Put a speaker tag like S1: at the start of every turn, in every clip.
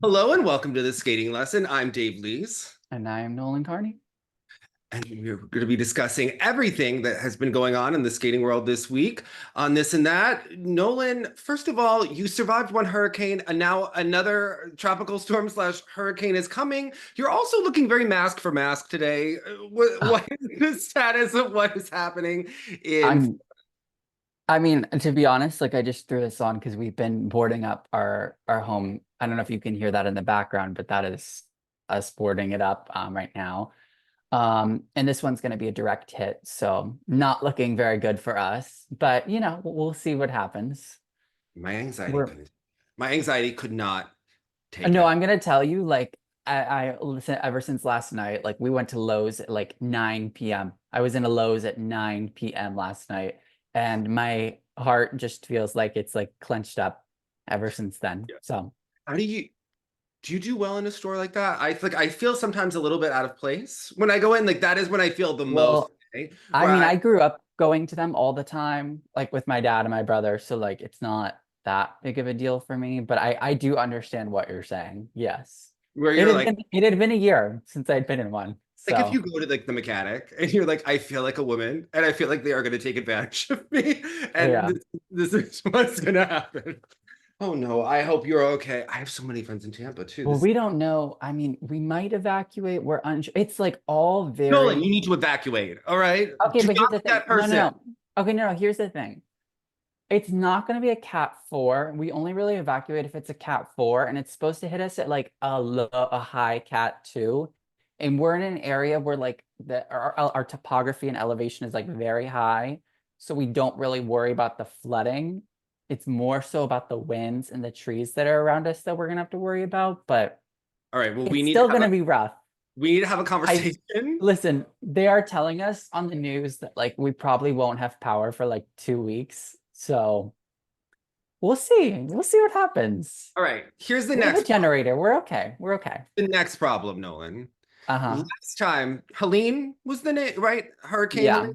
S1: Hello and welcome to the skating lesson. I'm Dave Lees,
S2: And I am Nolan Carney.
S1: and we're going to be discussing everything that has been going on in the skating world this week on this and that. Nolan, first of all, you survived one hurricane, and now another tropical storm slash hurricane is coming. You're also looking very mask for mask today. What is the status of what is happening in?
S2: I'm I mean, to be honest, like I just threw this on because we've been boarding up our home. I don't know if you can hear that in the background, but that is us boarding it up right now. And this one's going to be a direct hit, so not looking very good for us. But we'll see what happens.
S1: My anxiety
S2: We're
S1: couldn't. My anxiety could not take
S2: No,
S1: it.
S2: I'm gonna tell you, like I listen ever since last night, like we went to Lowe's at like 9 p.m. I was in a Lowe's at 9 p.m. last night, and my heart just feels like it's like clenched up ever since then.
S1: Yeah.
S2: So,
S1: How do you do well in a store like that? I feel sometimes a little bit out of place when I go in. Like that is when I feel the most,
S2: well,
S1: eh?
S2: I
S1: Where
S2: mean,
S1: I
S2: I grew up going to them all the time, like with my dad and my brother, so like it's not that big of a deal for me, but I do understand what you're saying. Yes.
S1: where you're like
S2: It had been a year since I'd been in one.
S1: if you
S2: So,
S1: go to like the mechanic and you're like, I feel like a woman and I feel like they are going to take advantage of me, and
S2: yeah.
S1: this is what's going to happen. Oh no, I hope you're okay. I have so many friends in Tampa too.
S2: Well,
S1: This
S2: we don't know. I mean, we might evacuate. We're unsure. It's like all
S1: Nolan,
S2: very
S1: you need to evacuate. All right,
S2: okay,
S1: do
S2: but here's
S1: not
S2: the
S1: be
S2: thing.
S1: that
S2: No, no,
S1: person.
S2: no. Okay, no, no. Here's the thing. It's not going to be a cat 4. We only really evacuate if it's a cat 4, and it's supposed to hit us at like a high cat 2. And we're in an area where like our topography and elevation is like very high, so we don't really worry about the flooding. It's more so about the winds and the trees that are around us that we're gonna have to worry about, but
S1: All right, well,
S2: it's still gonna be rough.
S1: we need to have a
S2: I
S1: conversation.
S2: listen, they are telling us on the news that like we probably won't have power for like 2 weeks. So we'll see. We'll see what happens.
S1: All right, here's
S2: We have a generator. We're okay. We're okay.
S1: the next problem, Nolan.
S2: Uh-huh.
S1: Last time, Helene was the name, right? Hurricane Helene.
S2: Yeah.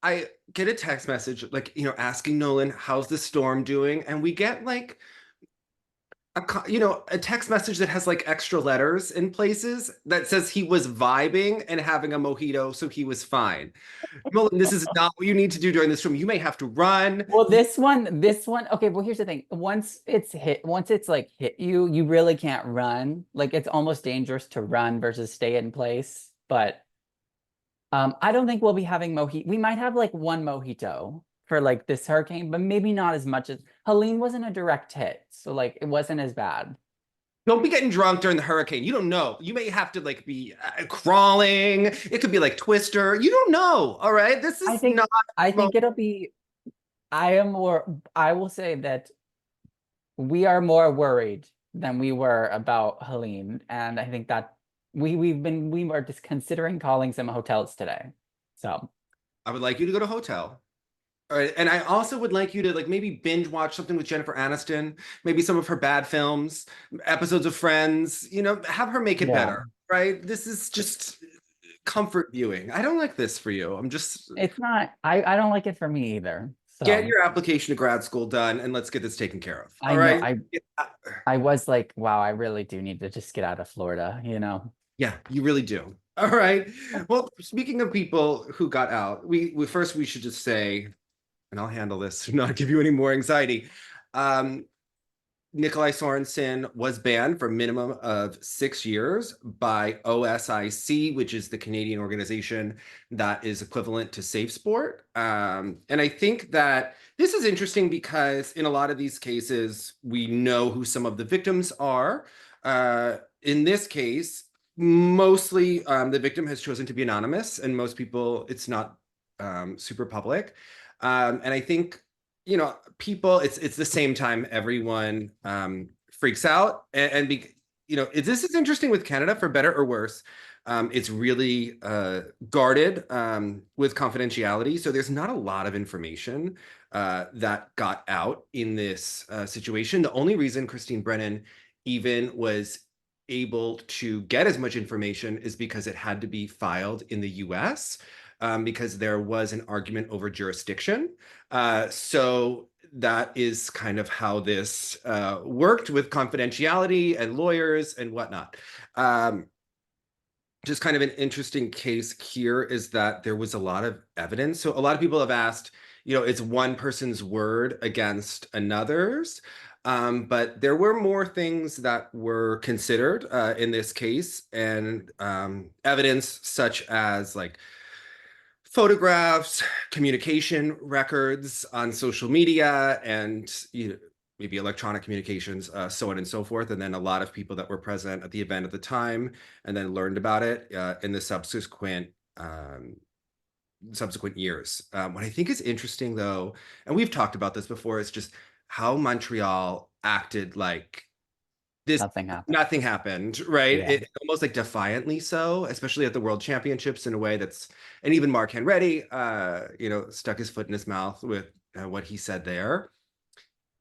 S1: I get a text message, like, asking Nolan, how's the storm doing? And we get like a text message that has like extra letters in places that says he was vibing and having a mojito, so he was fine. Nolan, this is not what you need to do during this storm. You may have to run.
S2: Well, this one, okay, well, here's the thing. Once it's like hit you, you really can't run. Like it's almost dangerous to run versus stay in place. But I don't think we'll be having mojito. We might have like one mojito for like this hurricane, but maybe not as much as Helene wasn't a direct hit, so like it wasn't as bad.
S1: Don't be getting drunk during the hurricane. You don't know. You may have to like be crawling. It could be like Twister. You don't know. All right. This
S2: I
S1: is
S2: think
S1: not.
S2: I think it'll be. I will say that we are more worried than we were about Helene, and I think that we were just considering calling some hotels today. So
S1: I would like you to go to a hotel. All right. And I also would like you to like maybe binge watch something with Jennifer Aniston, maybe some of her bad films, episodes of Friends, have her make it
S2: yeah,
S1: better. Right. This is just comfort viewing. I don't like this for you. I'm just
S2: it's not. I don't like it for me either.
S1: get
S2: So
S1: your application to grad school done and let's get this taken care of.
S2: I
S1: All
S2: know
S1: right.
S2: I was like, wow, I really do need to just get out of Florida,
S1: Yeah, you really do. All right. Well, speaking of people who got out, we first we should just say, and I'll handle this to not give you any more anxiety. Um, Nikolaj Sorensen was banned for a minimum of 6 years by OSIC, which is the Canadian organization that is equivalent to Safe Sport. And I think that this is interesting because in a lot of these cases, we know who some of the victims are. In this case, mostly the victim has chosen to be anonymous, and most people, it's not super public. And I think people, it's the same time everyone freaks out this is interesting with Canada for better or worse. It's really guarded with confidentiality, so there's not a lot of information that got out in this situation. The only reason Christine Brennan even was able to get as much information is because it had to be filed in the US. because there was an argument over jurisdiction. So that is kind of how this worked with confidentiality and lawyers and whatnot. Just kind of an interesting case here is that there was a lot of evidence. So a lot of people have asked, it's one person's word against another's. But there were more things that were considered in this case, and evidence such as like photographs, communication records on social media, and maybe electronic communications, so on and so forth. And then a lot of people that were present at the event at the time and then learned about it in the subsequent years. What I think is interesting, though, and we've talked about this before, is just how Montreal acted like this. Nothing happened, right?
S2: Yeah.
S1: It almost like defiantly so, especially at the World Championships in a way that's, and even Mark Henritti, stuck his foot in his mouth with what he said there.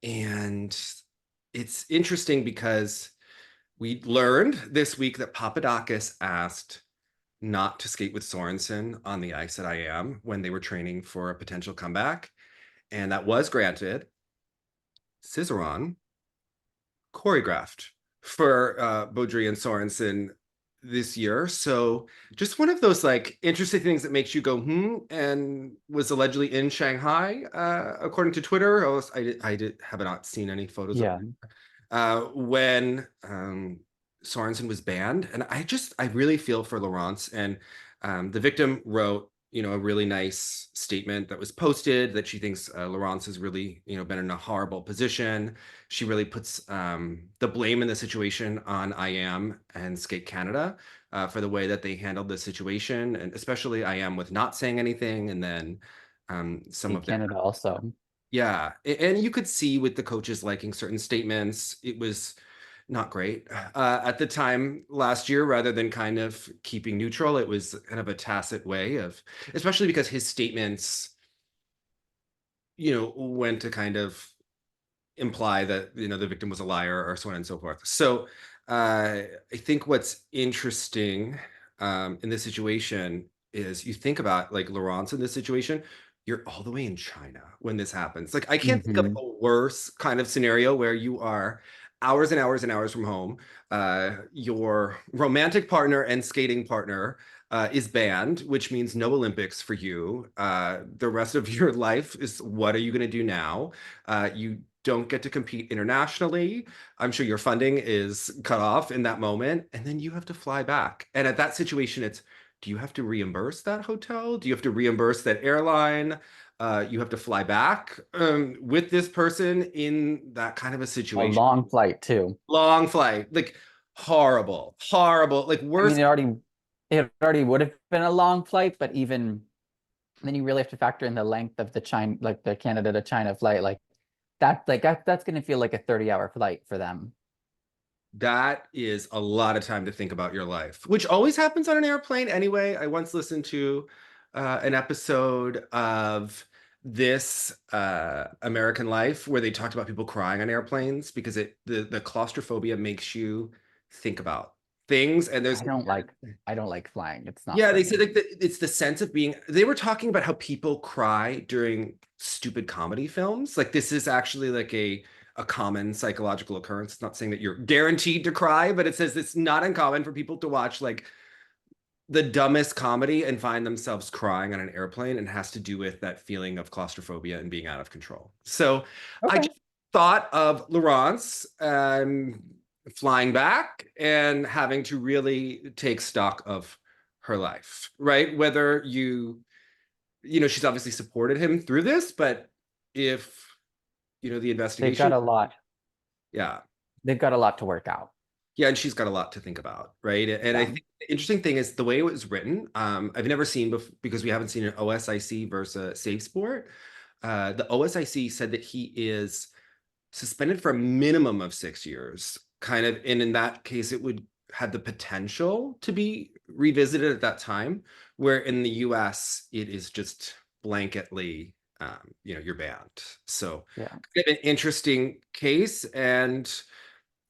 S1: And it's interesting because we learned this week that Papadakis asked not to skate with Sorensen on the ice at IAM when they were training for a potential comeback. And that was granted. Cizeron choreographed for Baudry and Sorensen this year. So just one of those like interesting things that makes you go, and was allegedly in Shanghai, according to Twitter. I have not seen any photos of when Sorensen was banned. And I really feel for Laurence. And the victim wrote, a really nice statement that was posted that she thinks Laurence has really, been in a horrible position. She really puts the blame in the situation on IAM and Skate Canada for the way that they handled the situation, and especially IAM with not saying anything, and then some of
S2: Canada also.
S1: Yeah, and you could see with the coaches liking certain statements, it was not great at the time last year. Rather than kind of keeping neutral, it was kind of a tacit way of, especially because his statements, went to kind of imply that, the victim was a liar or so on and so forth. So I think what's interesting in this situation is you think about like Laurence in this situation, you're all the way in China when this happens. Like I can't think of a worse kind of scenario where you are hours and hours and hours from home. Your romantic partner and skating partner is banned, which means no Olympics for you. The rest of your life is, what are you going to do now? You don't get to compete internationally. I'm sure your funding is cut off in that moment, and then you have to fly back. And at that situation, it's, do you have to reimburse that hotel? Do you have to reimburse that airline? You have to fly back with this person in that kind of a situation.
S2: A long flight too.
S1: Long flight, like horrible, like worse.
S2: I mean, it already would have been a long flight, but even then, you really have to factor in the length of the Canada to China flight. That's going to feel like a 30-hour flight for them.
S1: That is a lot of time to think about your life, which always happens on an airplane anyway. I once listened to an episode of This American Life where they talked about people crying on airplanes because the claustrophobia makes you think about things. And I
S2: don't like flying. It's not.
S1: Yeah, they said like it's the sense of being. They were talking about how people cry during stupid comedy films. Like this is actually like a common psychological occurrence. It's not saying that you're guaranteed to cry, but it says it's not uncommon for people to watch like the dumbest comedy and find themselves crying on an airplane, and has to do with that feeling of claustrophobia and being out of control. So I just thought of Laurence flying back and having to really take stock of her life, right? Whether she's obviously supported him through this, but if the investigation,
S2: they've got a lot.
S1: Yeah,
S2: they've got a lot to work out.
S1: Yeah, and she's got a lot to think about, right? And I think the interesting thing is the way it was written. I've never seen because we haven't seen an OSIC versus Safe Sport. The OSIC said that he is suspended for a minimum of 6 years, kind of, and in that case, it would have the potential to be revisited at that time. Where in the US, it is just blanketly, you're banned. So, kind of an interesting case. And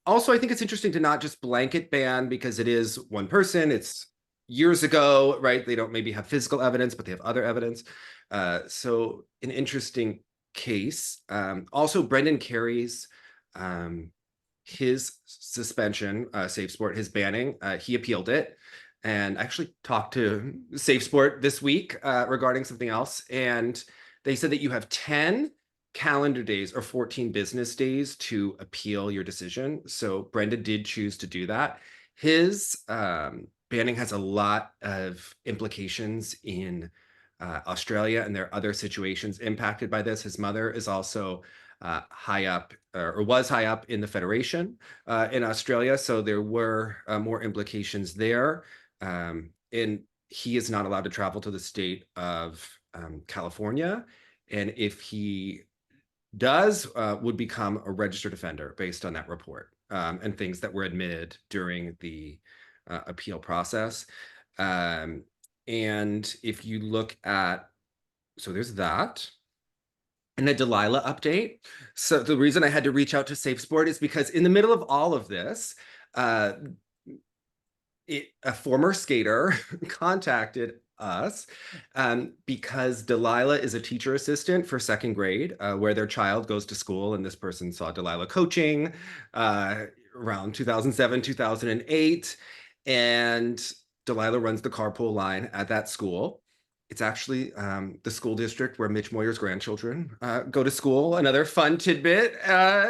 S1: also, I think it's interesting to not just blanket ban because it is one person. It's years ago, right? They don't maybe have physical evidence, but they have other evidence. So an interesting case. Also, Brendan Carey's his suspension, Safe Sport, his banning, he appealed it. And I actually talked to Safe Sport this week regarding something else. And they said that you have 10 calendar days or 14 business days to appeal your decision. So Brenda did choose to do that. His banning has a lot of implications in Australia, and there are other situations impacted by this. His mother is also high up or was high up in the federation in Australia. So there were more implications there. And he is not allowed to travel to the state of California. And if he does, would become a registered offender based on that report and things that were admitted during the appeal process. And if you look at, so there's that. And a Delilah update. So the reason I had to reach out to Safe Sport is because in the middle of all of this, a former skater contacted us because Delilah is a teacher assistant for second grade where their child goes to school, and this person saw Delilah coaching around 2007, 2008, and Delilah runs the carpool line at that school. It's actually the school district where Mitch Moyer's grandchildren go to school. Another fun tidbit.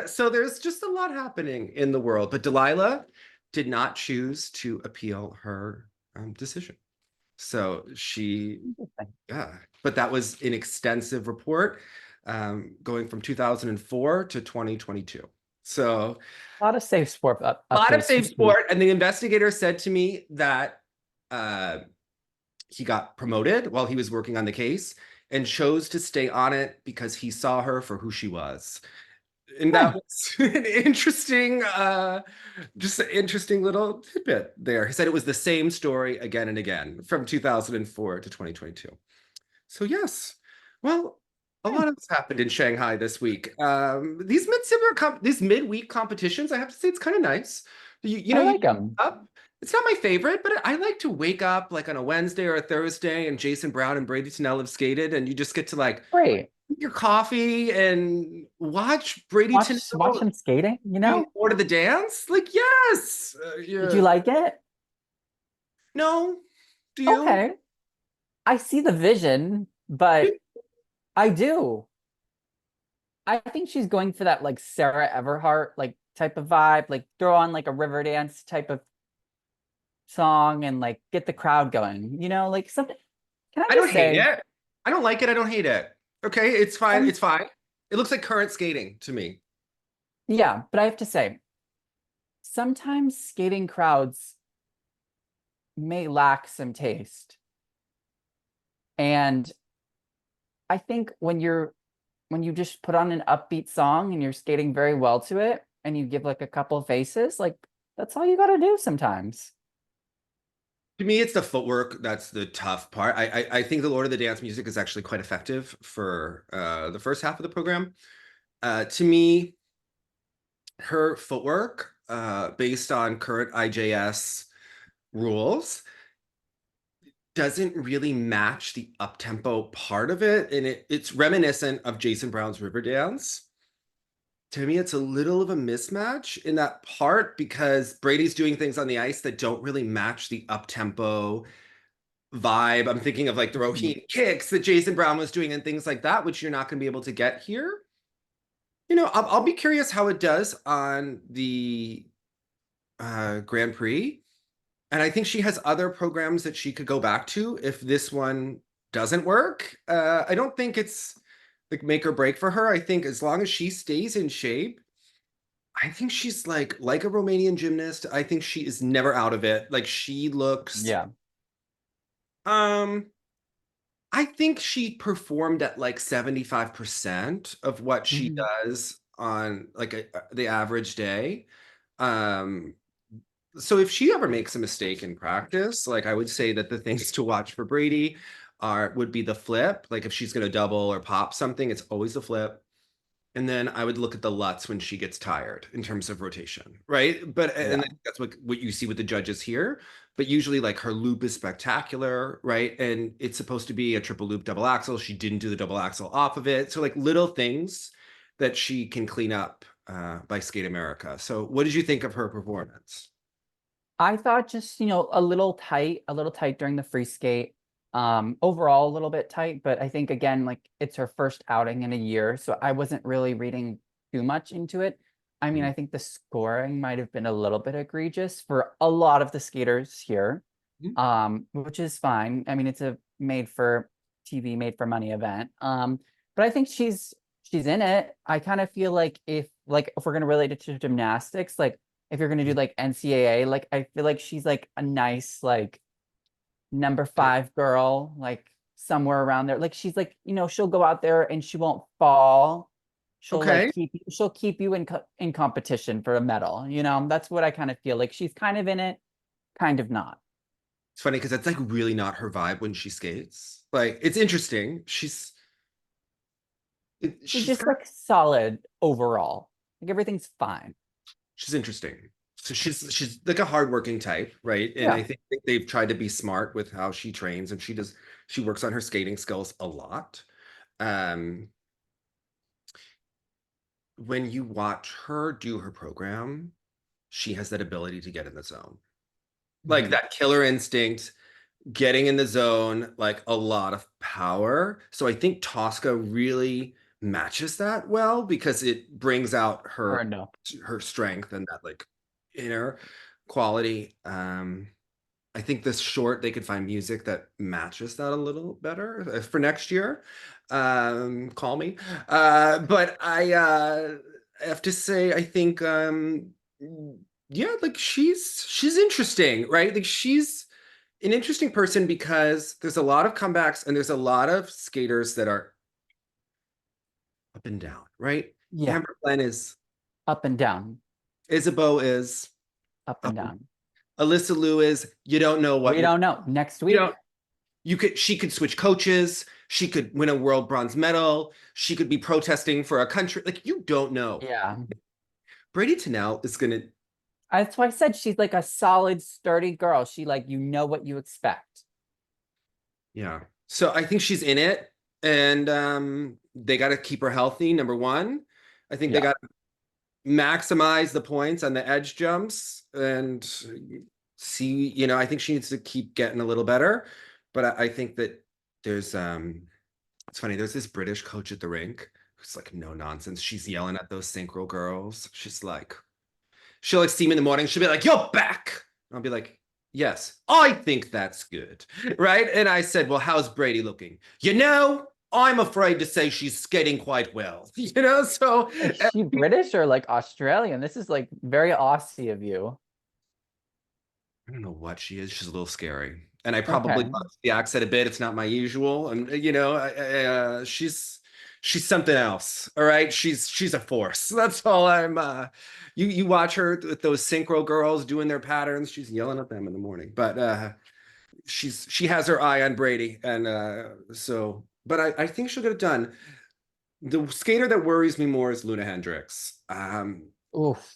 S1: So there's just a lot happening in the world. But Delilah did not choose to appeal her decision. So she, yeah, but that was an extensive report going from 2004 to 2022. So
S2: A lot of Safe Sport
S1: a lot of
S2: updates.
S1: Safe Sport. And the investigator said to me that he got promoted while he was working on the case and chose to stay on it because he saw her for who she was. And that was an interesting, just an interesting little tidbit there. He said it was the same story again and again from 2004 to 2022. So yes, well, a lot has happened in Shanghai this week. These midweek competitions, I have to say, it's kind of nice. You know,
S2: I like them.
S1: It's not my favorite, but I like to wake up like on a Wednesday or a Thursday, and Jason Brown and Bradie Tennell have skated, and you just get to like
S2: Great.
S1: your coffee and watch Bradie
S2: Watch
S1: Tennell
S2: them skating, you
S1: doing
S2: know?
S1: Order the Dance. Like, yes.
S2: Did you like it?
S1: No. Do you?
S2: Okay. I see the vision, but I do. I think she's going for that like Sarah Everhart like type of vibe, like throw on like a river dance type of song and like get the crowd going, you know, like something. Can I
S1: I don't
S2: just
S1: hate
S2: say,
S1: it. I don't like it. I don't hate it. Okay, it's fine. It's fine. It looks like current skating to me.
S2: yeah, but I have to say, sometimes skating crowds may lack some taste. And I think when you just put on an upbeat song and you're skating very well to it and you give like a couple faces, like that's all you got to do sometimes.
S1: To me, it's the footwork that's the tough part. I think the Lord of the Dance music is actually quite effective for the first half of the program. To me, her footwork, based on current IJS rules, doesn't really match the up-tempo part of it. And it's reminiscent of Jason Brown's River Dance. To me, it's a little of a mismatch in that part because Brady's doing things on the ice that don't really match the up-tempo vibe. I'm thinking of like the Rohini kicks that Jason Brown was doing and things like that, which you're not going to be able to get here. You know, I'll be curious how it does on the Grand Prix. And I think she has other programs that she could go back to if this one doesn't work. I don't think it's like make or break for her. I think as long as she stays in shape, I think she's like a Romanian gymnast. I think she is never out of it. Like she looks,
S2: Yeah.
S1: I think she performed at like 75% of what she does on like the average day. So if she ever makes a mistake in practice, like I would say that the things to watch for Bradie would be the flip. Like if she's going to double or pop something, it's always the flip. And then I would look at the Lutz when she gets tired in terms of rotation, right? But
S2: Yeah.
S1: and that's what you see with the judges here. But usually, like her loop is spectacular, right? And it's supposed to be a triple loop double axel. She didn't do the double axel off of it. So like little things that she can clean up by Skate America. So what did you think of her performance?
S2: I thought just, a little tight during the free skate. Overall a little bit tight, but I think again, like it's her first outing in a year, so I wasn't really reading too much into it. I mean, I think the scoring might have been a little bit egregious for a lot of the skaters here,
S1: Mhm.
S2: which is fine. I mean, it's a made for TV, made for money event. But I think she's in it. I kind of feel like if we're gonna relate it to gymnastics, like if you're gonna do like NCAA, like I feel like she's like a nice like number 5 girl, like somewhere around there. Like she's like, she'll go out there and she won't fall. She'll like
S1: Okay.
S2: she'll keep you in competition for a medal. That's what I kind of feel like. She's kind of in it, kind of not.
S1: It's funny because that's like really not her vibe when she skates. Like it's interesting.
S2: She's
S1: She's
S2: just
S1: kind of
S2: like solid overall. Like everything's fine.
S1: she's interesting. So she's like a hardworking type, right? And I
S2: Yeah.
S1: think they've tried to be smart with how she trains, and she works on her skating skills a lot. Um, when you watch her do her program, she has that ability to get in the zone. Like
S2: Mhm.
S1: that killer instinct, getting in the zone, like a lot of power. So I think Tosca really matches that well because it brings out
S2: Or
S1: her
S2: no.
S1: her strength and that like inner quality. I think this short they could find music that matches that a little better for next year. Call me. But I have to say I think yeah, like she's interesting, right? Like she's an interesting person because there's a lot of comebacks and there's a lot of skaters that are up and down, right?
S2: Yeah.
S1: Amber Glenn is,
S2: Up and down.
S1: Isabeau is,
S2: Up
S1: um,
S2: and down.
S1: Alyssa Liu is, you don't know what
S2: We
S1: you're,
S2: don't know. Next
S1: you
S2: week.
S1: don't, she could switch coaches, she could win a world bronze medal, she could be protesting for a country, like you don't know.
S2: Yeah.
S1: Bradie Tennell is gonna,
S2: That's why I said she's like a solid, sturdy girl. She like what you expect.
S1: yeah. So I think she's in it, and they got to keep her healthy, number one. I think they
S2: Yeah.
S1: got maximize the points on the edge jumps and see, I think she needs to keep getting a little better. But I think that there's it's funny, there's this British coach at the rink who's like no nonsense. She's yelling at those synchro girls. She'll like see me in the morning, she'll be like, "You're back." I'll be like, "Yes, I think that's good." Right? And I said, "Well, how's Brady looking?" I'm afraid to say she's skating quite well. So
S2: Is she British or like Australian? This is like very Aussie of you.
S1: I don't know what she is. She's a little scary, and I probably
S2: Okay.
S1: lost the accent a bit. It's not my usual, and she's something else. All right, she's a force. That's all I'm. You watch her with those synchro girls doing their patterns. She's yelling at them in the morning, but she has her eye on Brady, and so. But I think she'll get it done. The skater that worries me more is Loena Hendrickx.
S2: Oof.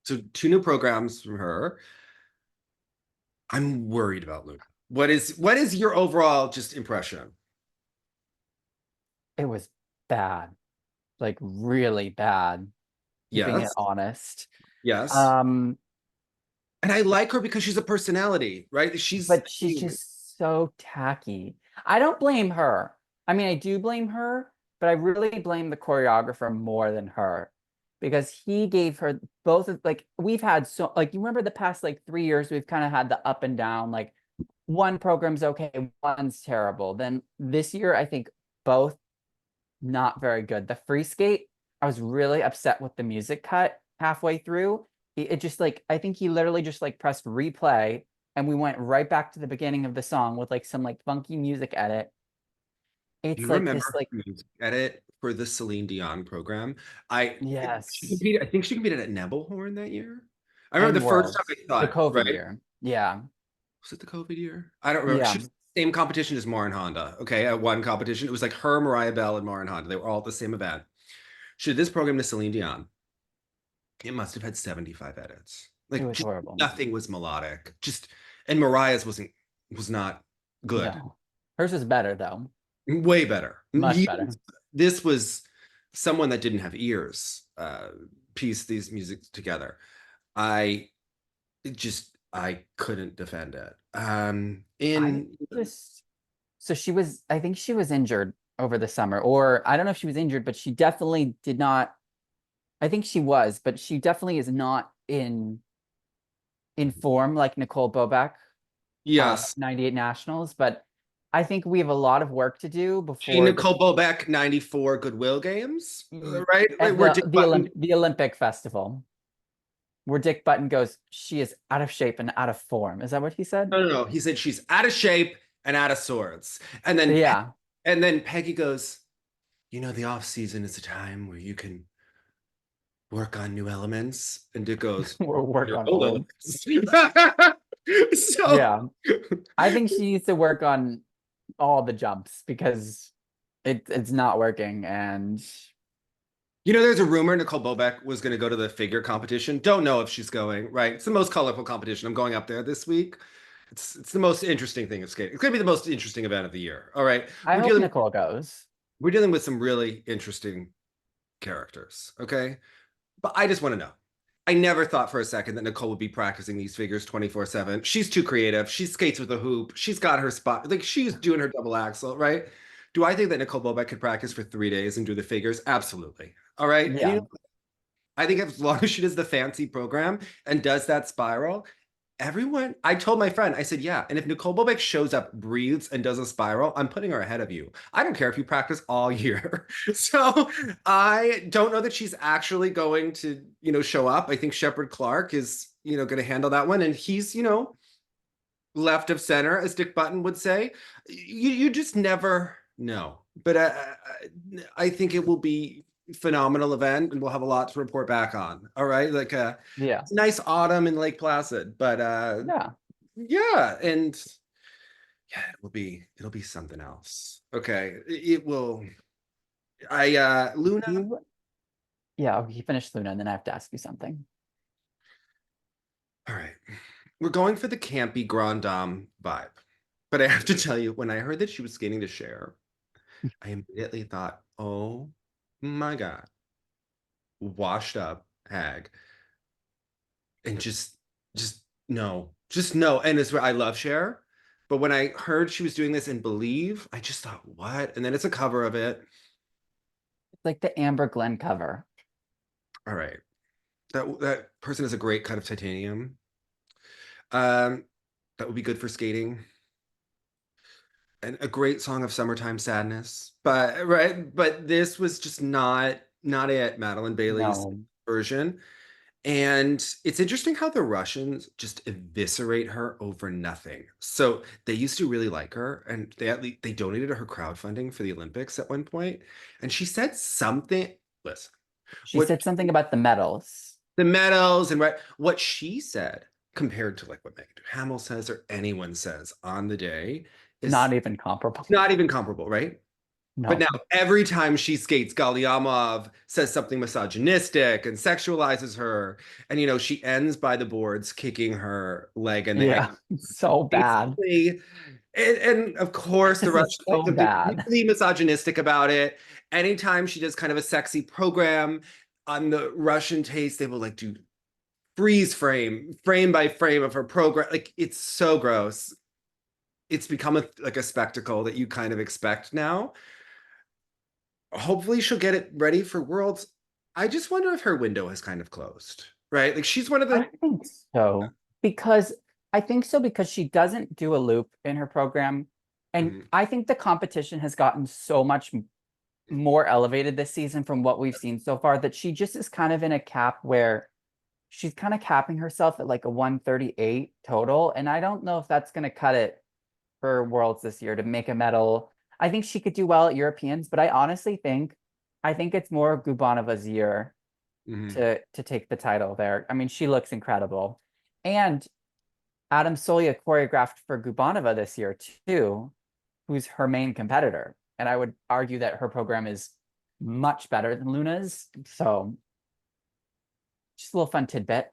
S1: So two new programs from her. I'm worried about Luke. What is your overall just impression?
S2: It was bad. Like really bad, keeping it
S1: Yes,
S2: honest.
S1: yes.
S2: Um,
S1: And I like her because she's a personality, right? She's
S2: but she's just so tacky. I don't blame her. I mean, I do blame her, but I really blame the choreographer more than her because he gave her both of like we've had so like you remember the past like 3 years we've kind of had the up and down like one program's okay, one's terrible. Then this year I think both not very good. The free skate, I was really upset with the music cut halfway through. It just like I think he literally just like pressed replay and we went right back to the beginning of the song with like some like funky music edit. It's
S1: you
S2: like this
S1: remember
S2: like
S1: her music edit for the Celine Dion program? I she
S2: yes.
S1: competed, I think she competed at Nebelhorn that year. I remember
S2: And
S1: the first time I
S2: worlds.
S1: saw
S2: The
S1: it,
S2: COVID
S1: right?
S2: year. Yeah.
S1: Was it the COVID year? I don't remember.
S2: Yeah.
S1: She was the same competition as Marin Honda. Okay, at one competition. It was like her, Mariah Bell, and Marin Honda. They were all at the same event. She did this program to Celine Dion. It must have had 75 edits. Like,
S2: It was
S1: just
S2: horrible.
S1: nothing was melodic. And Mariah's was not good.
S2: No. Hers is better though.
S1: Way better.
S2: Much better.
S1: This was someone that didn't have ears piece these music together. I couldn't defend it.
S2: So I think she was injured over the summer, or I don't know if she was injured, but she definitely did not. I think she was, but she definitely is not in form like Nicole Bobek.
S1: Yes.
S2: 98 nationals, but I think we have a lot of work to do before
S1: Nicole Bobek 94 Goodwill Games, right?
S2: At the Olympic Festival, where Dick Button goes, she is out of shape and out of form. Is that what he said?
S1: No. He said she's out of shape and out of swords. And then and then Peggy goes, the off season is a time where you can work on new elements. And Dick goes,
S2: we'll work on old elements.
S1: So
S2: yeah, I think she needs to work on all the jumps because it's not working. And
S1: there's a rumor Nicole Bobek was going to go to the figure competition. Don't know if she's going. Right, it's the most colorful competition. I'm going up there this week. It's the most interesting thing of skating. It's going to be the most interesting event of the year. All right,
S2: I hope Nicole goes.
S1: We're dealing with some really interesting characters. Okay, but I just want to know. I never thought for a second that Nicole would be practicing these figures 24/7. She's too creative. She skates with a hoop. She's got her spot. Like, she's doing her double axel, right? Do I think that Nicole Bobek could practice for 3 days and do the figures? Absolutely. All right.
S2: Yeah.
S1: I think as long as she does the fancy program and does that spiral, I told my friend, I said, yeah. And if Nicole Bobek shows up, breathes, and does a spiral, I'm putting her ahead of you. I don't care if you practice all year. So I don't know that she's actually going to, show up. I think Shepard Clark is, going to handle that one. And he's, left of center, as Dick Button would say. You just never know. But I think it will be phenomenal event, and we'll have a lot to report back on. All right, like it's a nice autumn in Lake Placid, but and it'll be something else. Okay, it will. Loena.
S2: You finished Loena, and then I have to ask you something.
S1: All right, we're going for the campy Grand Dame vibe, but I have to tell you, when I heard that she was skating to Cher, I immediately thought, oh my God, washed up hag. And just no. And it's where I love Cher, but when I heard she was doing this in Believe, I just thought, what? And then it's a cover of it.
S2: It's like the Amber Glenn cover.
S1: All right. That person has a great cut of titanium. That would be good for skating. And a great song of summertime sadness. But this was just not it, Madeline Bailey's version. And it's interesting how the Russians just eviscerate her over nothing. So they used to really like her, and they donated her crowdfunding for the Olympics at one point. And she said something. Listen,
S2: she said something about the medals.
S1: The medals, and what she said compared to like what Megan Hamill says or anyone says on the day is
S2: not even comparable.
S1: Not even comparable, right? No. But now every time she skates, Galyamov says something misogynistic and sexualizes her. And, she ends by the boards kicking her leg in the head.
S2: So bad.
S1: And of course, the Russians are really misogynistic about it. Anytime she does kind of a sexy program on the Russian taste, they will like do freeze frame by frame of her program. Like, it's so gross. It's become a spectacle that you kind of expect now. Hopefully she'll get it ready for Worlds. I just wonder if her window has kind of closed, right? Like, she's one of the...
S2: I think so. Because she doesn't do a loop in her program. And I think the competition has gotten so much more elevated this season from what we've seen so far that she just is kind of in a cap where she's kind of capping herself at like a 138 total. And I don't know if that's going to cut it for Worlds this year to make a medal. I think she could do well at Europeans, but I honestly think it's more Gubanova's year to take the title there. I mean, she looks incredible. And Adam Solya choreographed for Gubanova this year too, who's her main competitor. And I would argue that her program is much better than Luna's. So just a little fun tidbit.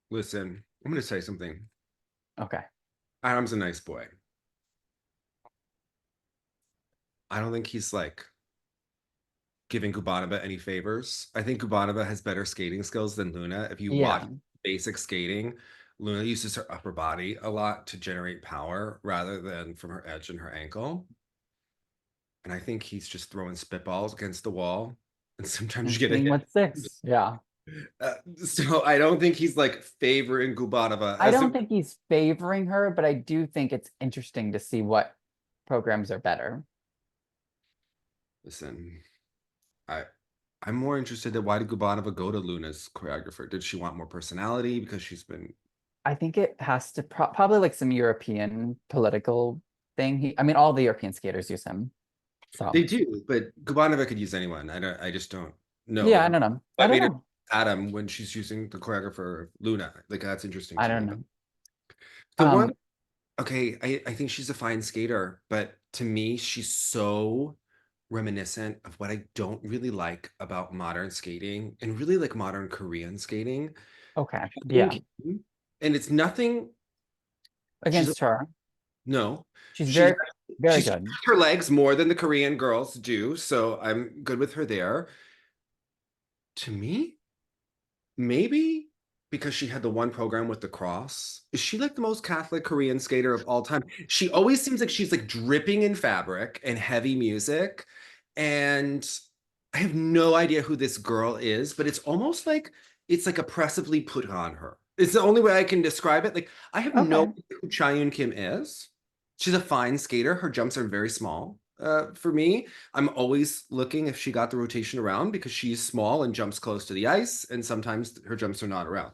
S1: Listen, I'm going to say something.
S2: Okay.
S1: Adam's a nice boy. I don't think he's like giving Kubanova any favors. I think Kubanova has better skating skills than Loena. If you watch
S2: Yeah.
S1: basic skating, Loena uses her upper body a lot to generate power rather than from her edge and her ankle. And I think he's just throwing spitballs against the wall. And sometimes
S2: And
S1: you get a
S2: seeing
S1: hit.
S2: what's six. Yeah.
S1: So I don't think he's like favoring Kubanova.
S2: I don't think he's favoring her, but I do think it's interesting to see what programs are better.
S1: Listen, I'm more interested in why did Kubanova go to Luna's choreographer? Did she want more personality because she's been
S2: I think it has to probably like some European political thing. I mean, all the European skaters use him. So
S1: They do, but Kubanova could use anyone. I just don't know.
S2: yeah, I
S1: Like
S2: don't know. I
S1: what
S2: don't
S1: made her
S2: know.
S1: Adam when she's using the choreographer of Luna. Like that's interesting
S2: I
S1: to me.
S2: don't
S1: But
S2: know.
S1: the one,
S2: Um,
S1: okay, I think she's a fine skater, but to me, she's so reminiscent of what I don't really like about modern skating and really like modern Korean skating.
S2: okay.
S1: Jang
S2: Yeah.
S1: Kim, and it's nothing. She's a,
S2: Against her.
S1: no,
S2: She's
S1: she
S2: very
S1: she
S2: good.
S1: stretches her legs more than the Korean girls do, so I'm good with her there. To me, maybe because she had the one program with the cross. Is she like the most Catholic Korean skater of all time? She always seems like she's like dripping in fabric and heavy music. And I have no idea who this girl is, but it's almost like it's like oppressively put on her. It's the only way I can describe it. Like I have no
S2: Okay.
S1: idea who Cha Kim is. She's a fine skater. Her jumps are very small. For me, I'm always looking if she got the rotation around because she's small and jumps close to the ice, and sometimes her jumps are not around.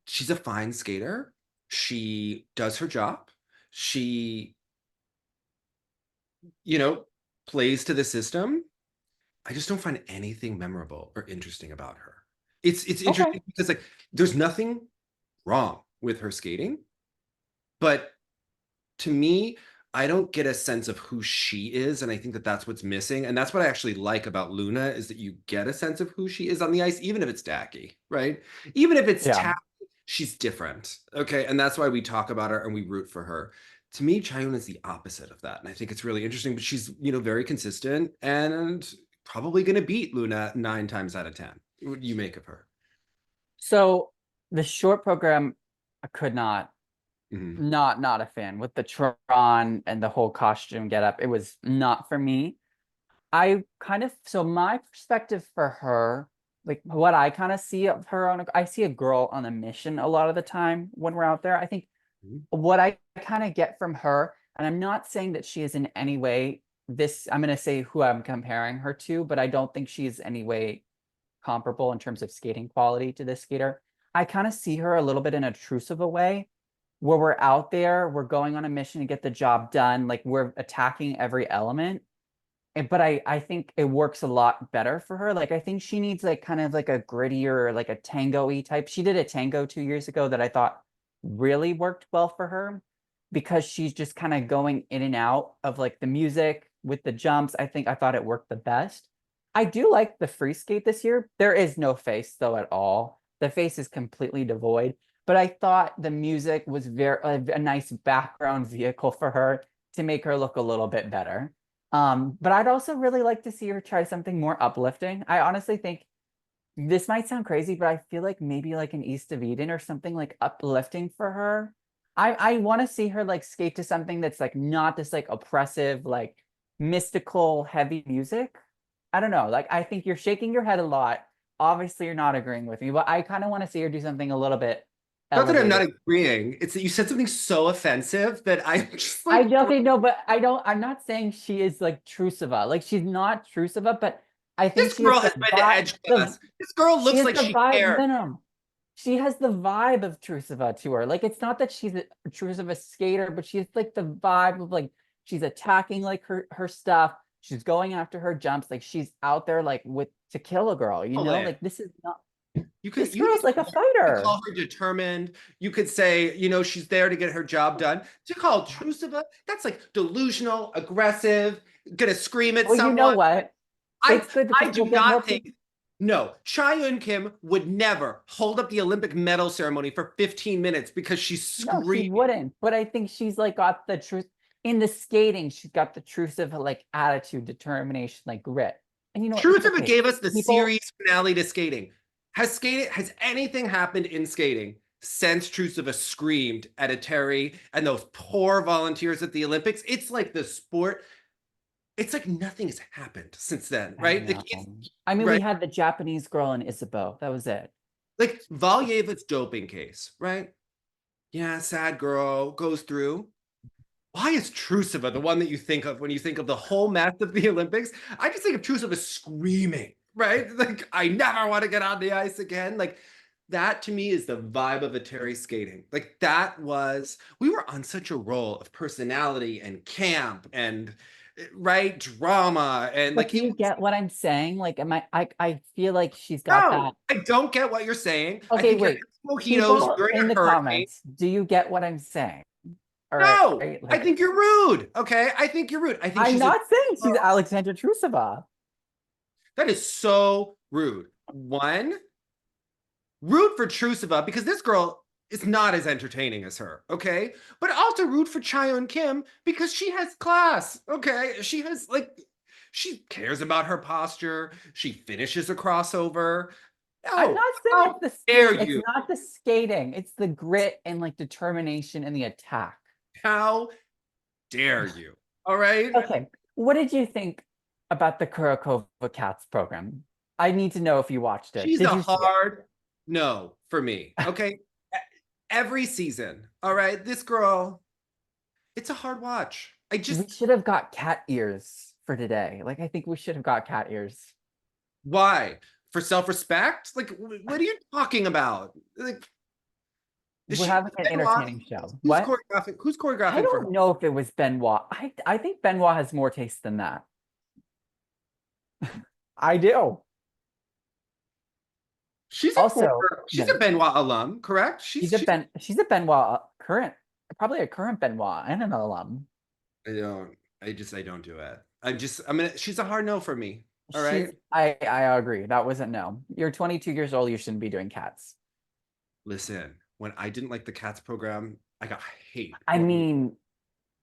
S1: She's a fine skater. She does her job. She, you know, plays to the system. I just don't find anything memorable or interesting about her. It's
S2: Okay.
S1: interesting because like there's nothing wrong with her skating, but to me, I don't get a sense of who she is, and I think that that's what's missing. And that's what I actually like about Luna is that you get a sense of who she is on the ice, even if it's tacky, right? Even if it's
S2: Yeah.
S1: tacky, she's different, okay? And that's why we talk about her and we root for her. To me, Chayun is the opposite of that, and I think it's really interesting. But she's very consistent and probably going to beat Luna 9 times out of 10. What do you make of her?
S2: So the short program, I could not.
S1: Mhm.
S2: Not a fan with the Tron and the whole costume getup. It was not for me. I kind of so my perspective for her, like what I kind of see of her I see a girl on a mission a lot of the time when we're out there. I think
S1: Mhm.
S2: what I kind of get from her, and I'm not saying that she is in any way this, I'm gonna say who I'm comparing her to, but I don't think she's any way comparable in terms of skating quality to this skater. I kind of see her a little bit in a intrusive a way where we're out there, we're going on a mission to get the job done, like we're attacking every element. But I think it works a lot better for her. Like I think she needs like kind of like a grittier, like a tango-y type. She did a tango 2 years ago that I thought really worked well for her because she's just kind of going in and out of like the music with the jumps. I thought it worked the best. I do like the free skate this year. There is no face though at all. The face is completely devoid. But I thought the music was a nice background vehicle for her to make her look a little bit better. But I'd also really like to see her try something more uplifting. I honestly think this might sound crazy, but I feel like maybe like an East of Eden or something like uplifting for her. I want to see her like skate to something that's like not this like oppressive, like mystical, heavy music. I don't know. Like I think you're shaking your head a lot. Obviously, you're not agreeing with me, but I kind of want to see her do something a little bit
S1: Not that I'm not
S2: elevated.
S1: agreeing. It's that you said something so offensive that I'm just
S2: I
S1: like,
S2: okay, no, but I don't. I'm not saying she is like Trusova. Like she's not Trusova, but I think
S1: this
S2: she has
S1: girl
S2: the
S1: has been to
S2: vibe.
S1: edge class. This girl
S2: She
S1: looks
S2: has
S1: like
S2: the
S1: she
S2: vibe.
S1: cares.
S2: No, no, she has the vibe of Trusova to her. Like it's not that she's a Trusova skater, but she's like the vibe of like she's attacking like her stuff. She's going after her jumps. Like she's out there like with to kill a girl. You know,
S1: Hilarious.
S2: like this is not.
S1: You could
S2: This girl's like a
S1: call
S2: fighter.
S1: her determined. You could say, she's there to get her job done. To call Trusova, that's like delusional, aggressive. gonna scream at
S2: Well,
S1: someone.
S2: you know what? It's good
S1: I
S2: because
S1: do
S2: we'll get more
S1: not think. No, Cha Eun-kim would never hold up the Olympic medal ceremony for 15 minutes because she's
S2: No, she
S1: screaming.
S2: wouldn't. But I think she's like got the truth in the skating. She's got the truth of like attitude, determination, like grit. And you know,
S1: Truth
S2: it's
S1: of it
S2: okay.
S1: gave us the
S2: People-
S1: series finale to skating. Has anything happened in skating since Trusova screamed at a Terry and those poor volunteers at the Olympics? It's like the sport. It's like nothing has happened since then, right? Like,
S2: I mean,
S1: right?
S2: we had the Japanese girl in Isabeau. That was it.
S1: Like Valyeva's doping case, right? Yeah, sad girl goes through. Why is Trusova the one that you think of when you think of the whole mess of the Olympics? I just think of Trusova screaming, right? Like, I never want to get on the ice again. Like, that to me is the vibe of a Terry skating. Like, we were on such a roll of personality and camp and, right, drama. And
S2: But
S1: like,
S2: do you get what I'm saying? Like, I feel like she's got that.
S1: I don't get what you're saying. I
S2: Okay,
S1: think
S2: wait.
S1: you're mojitos
S2: People
S1: during
S2: in
S1: a
S2: the
S1: hurricane.
S2: comments, do you get what I'm saying? All
S1: No,
S2: right,
S1: I
S2: like,
S1: think you're rude. Okay, I think you're rude. I think
S2: I'm
S1: she's
S2: not saying she's Alexandra Trusova.
S1: that is so rude. One, rude for Trusova because this girl is not as entertaining as her. Okay, but also rude for Cha Eun-kim because she has class. Okay, she cares about her posture. She finishes a crossover. No,
S2: I'm not saying
S1: how
S2: it's the
S1: dare
S2: it's
S1: you?
S2: not the skating, it's the grit and like determination and the attack.
S1: How dare you? All right.
S2: Okay, what did you think about the Kurakova Cats program? I need to know if you watched it.
S1: She's
S2: Did
S1: a
S2: you see it?
S1: hard no for me. Okay. Every season. All right. This girl, it's a hard watch.
S2: We should have got cat ears for today. Like, I think we should have got cat ears.
S1: Why? For self-respect? Like, what are you talking about? Like,
S2: We're having an entertaining show.
S1: Who's
S2: What?
S1: choreographing? Who's choreographing
S2: I
S1: for her?
S2: don't know if it was Benoit. I think Benoit has more taste than that. I do.
S1: She's
S2: Also,
S1: she's a Benoit alum, correct?
S2: she's a Benoit current, probably a current Benoit and an alum.
S1: I don't do it. She's a hard no for me. All right.
S2: I agree. That wasn't no. You're 22 years old. You shouldn't be doing cats.
S1: Listen, when I didn't like the Cats program, I got hate.
S2: I mean,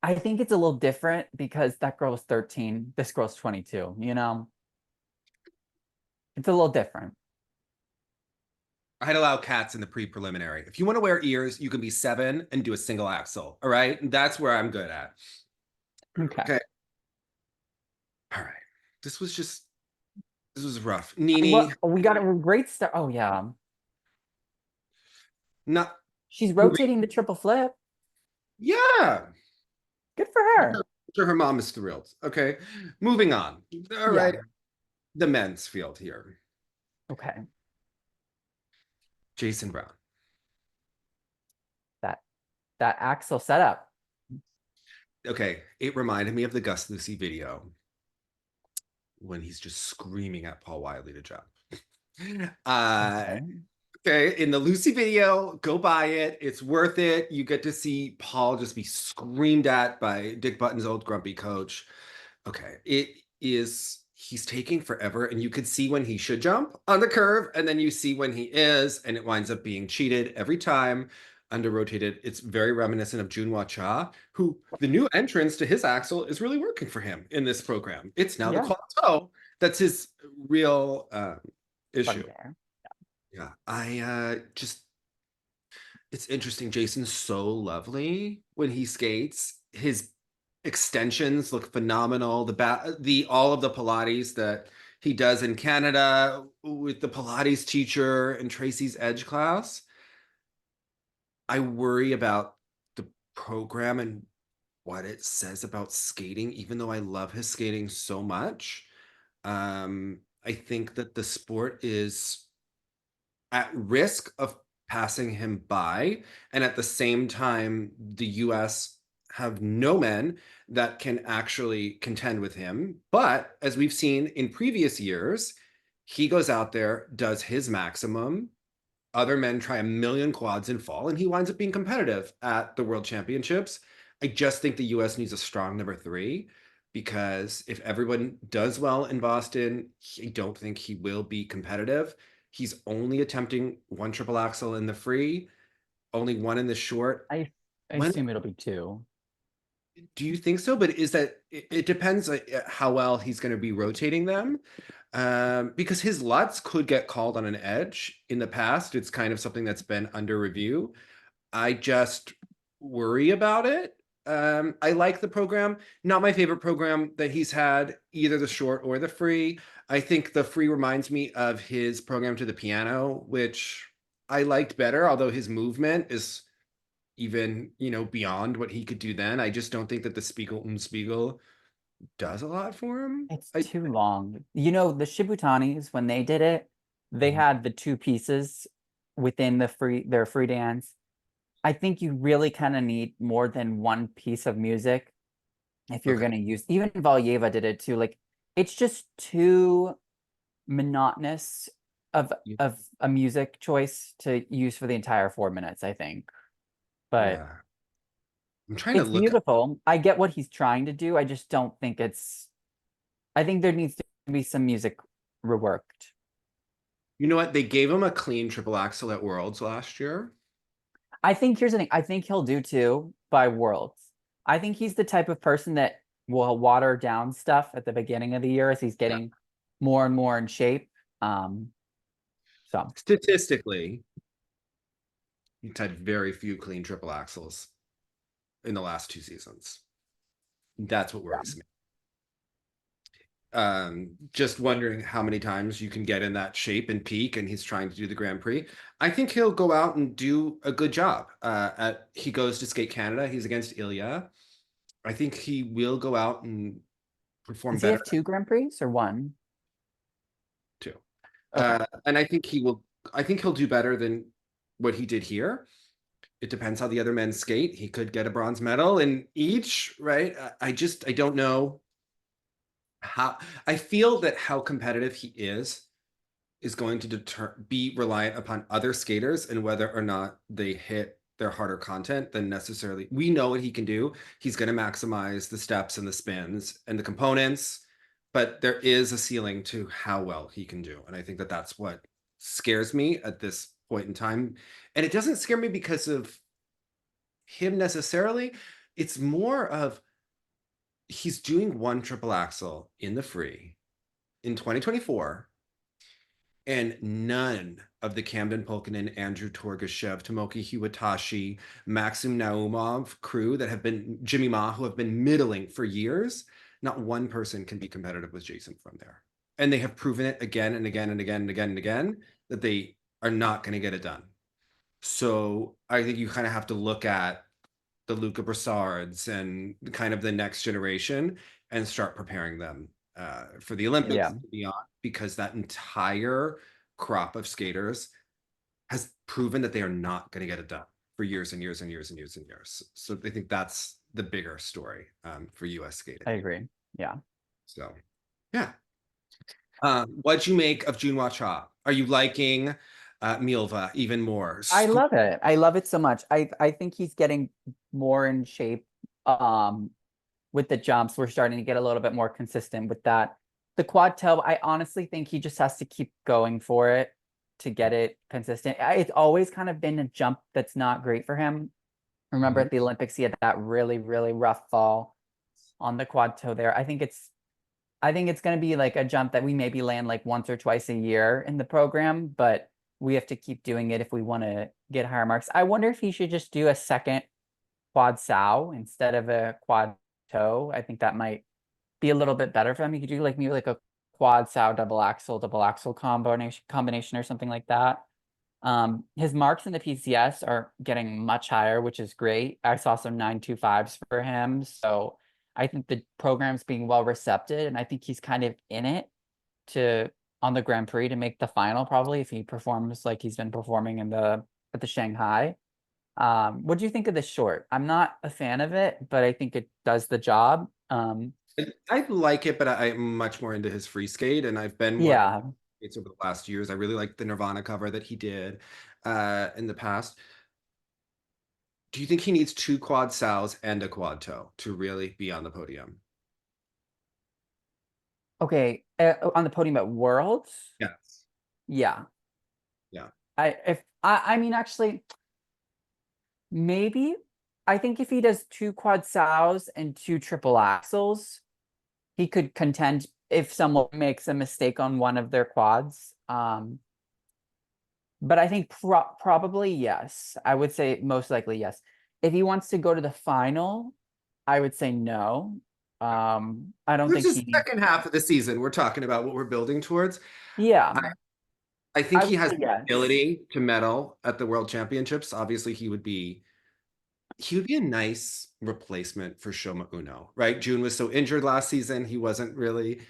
S2: I think it's a little different because that girl was 13. This girl's 22, you know? It's a little different.
S1: I'd allow Cats in the pre-preliminary. If you want to wear ears, you can be 7 and do a single axle. All right. That's where I'm good at.
S2: Okay.
S1: All right. This was rough. Nini.
S2: We got a great start. Oh, yeah.
S1: Not.
S2: She's rotating the triple flip.
S1: Yeah.
S2: Good for her.
S1: I'm sure her mom is thrilled. Okay. Moving on. All right. The men's field here.
S2: Okay.
S1: Jason Brown.
S2: That axle setup.
S1: Okay. It reminded me of the Gus Lucy video when he's just screaming at Paul Wiley to jump. Okay, in the Lucy video, go buy it. It's worth it. You get to see Paul just be screamed at by Dick Button's old grumpy coach. Okay, he's taking forever, and you could see when he should jump on the curve, and then you see when he is, and it winds up being cheated every time, under rotated. It's very reminiscent of Junhwan Cha, who the new entrance to his axle is really working for him in this program. It's now the quad toe that's his real issue. Yeah, it's interesting. Jason's so lovely when he skates. His extensions look phenomenal. All of the Pilates that he does in Canada with the Pilates teacher and Tracy's Edge class. I worry about the program and what it says about skating, even though I love his skating so much. I think that the sport is at risk of passing him by. And at the same time, the US have no men that can actually contend with him. But as we've seen in previous years, he goes out there, does his maximum. Other men try a million quads and fall, and he winds up being competitive at the World Championships. I just think the US needs a strong number 3. because if everyone does well in Boston, I don't think he will be competitive. He's only attempting one triple axel in the free, only one in the short.
S2: I
S1: When
S2: assume it'll be two.
S1: do you think so? But is that it depends how well he's going to be rotating them. Because his Lutz could get called on an edge in the past. It's kind of something that's been under review. I just worry about it. I like the program. Not my favorite program that he's had, either the short or the free. I think the free reminds me of his program to the piano, which I liked better, although his movement is even, beyond what he could do then. I just don't think that the Spiegel does a lot for him.
S2: It's too long. You know, the Shibutanis, when they did it, they had the two pieces within their free dance. I think you really kind of need more than one piece of music if you're
S1: Okay.
S2: going to use. Even Valyeva did it too. Like, it's just too monotonous of
S1: Yeah.
S2: of a music choice to use for the entire 4 minutes, I think. But
S1: Yeah. I'm trying to
S2: it's
S1: look.
S2: beautiful. I get what he's trying to do. I just don't think it's. I think there needs to be some music reworked.
S1: You know what? They gave him a clean triple axel at Worlds last year.
S2: I think here's the thing. I think he'll do too by Worlds. I think he's the type of person that will water down stuff at the beginning of the year as he's
S1: Yeah.
S2: getting more and more in shape. Um, so
S1: Statistically, he's had very few clean triple axels in the last 2 seasons. That's what worries me. Just wondering how many times you can get in that shape and peak, and he's trying to do the Grand Prix. I think he'll go out and do a good job. He goes to Skate Canada. He's against Ilya. I think he will go out and perform
S2: does he
S1: better
S2: have two Grand Prix or one?
S1: too.
S2: Okay.
S1: And I think he will. I think he'll do better than what he did here. It depends how the other men skate. He could get a bronze medal in each, right? I don't know how. I feel that how competitive he is going to be reliant upon other skaters and whether or not they hit their harder content than necessarily. We know what he can do. He's going to maximize the steps and the spins and the components, but there is a ceiling to how well he can do. And I think that that's what scares me at this point in time. And it doesn't scare me because of him necessarily. It's more of he's doing one triple axel in the free in 2024, and none of the Camden Pulkinen, Andrew Torgashev, Tomoki Hiwatashi, Maxim Naumov crew that have been Jimmy Ma, who have been middling for years, not one person can be competitive with Jason from there. And they have proven it again and again and again and again and again that they are not going to get it done. So I think you kind of have to look at the Luca Brassards and kind of the next generation and start preparing them for the Olympics
S2: Yeah,
S1: and beyond, because that entire crop of skaters has proven that they are not going to get it done for years and years and years and years and years. So I think that's the bigger story for US skating.
S2: I agree. Yeah.
S1: So, yeah. What'd you make of Junhwan Cha? Are you liking Milva even more?
S2: I love it. I love it so much. I think he's getting more in shape. With the jumps, we're starting to get a little bit more consistent with that. The quad toe, I honestly think he just has to keep going for it to get it consistent. It's always kind of been a jump that's not great for him. Remember at the Olympics, he had that really, really rough fall on the quad toe there. I think it's going to be like a jump that we maybe land like once or twice a year in the program, but we have to keep doing it if we want to get higher marks. I wonder if he should just do a second quad sow instead of a quad toe. I think that might be a little bit better for him. He could do like maybe like a quad sow double axle combination or something like that. His marks in the PCS are getting much higher, which is great. I saw some 9.25s for him. So I think the program's being well recepted, and I think he's kind of in it to on the Grand Prix to make the final, probably if he performs like he's been performing in the at the Shanghai. What do you think of this short? I'm not a fan of it, but I think it does the job.
S1: I like it, but I'm much more into his free skate, and I've been more
S2: Yeah,
S1: it's over the last years. I really like the Nirvana cover that he did in the past. Do you think he needs two quad sows and a quad toe to really be on the podium?
S2: Okay, on the podium at Worlds?
S1: Yes.
S2: Yeah.
S1: Yeah.
S2: I mean, actually, maybe. I think if he does 2 quad sows and 2 triple axles, he could contend if someone makes a mistake on one of their quads. But I think probably yes. I would say most likely yes. If he wants to go to the final, I would say no. I don't
S1: This
S2: think
S1: is
S2: he needs.
S1: second half of the season. We're talking about what we're building towards.
S2: Yeah,
S1: I think
S2: I
S1: he
S2: would
S1: has
S2: say
S1: the
S2: yes.
S1: ability to medal at the World Championships. Obviously, he would be a nice replacement for Shoma Uno, right? June was so injured last season; he wasn't really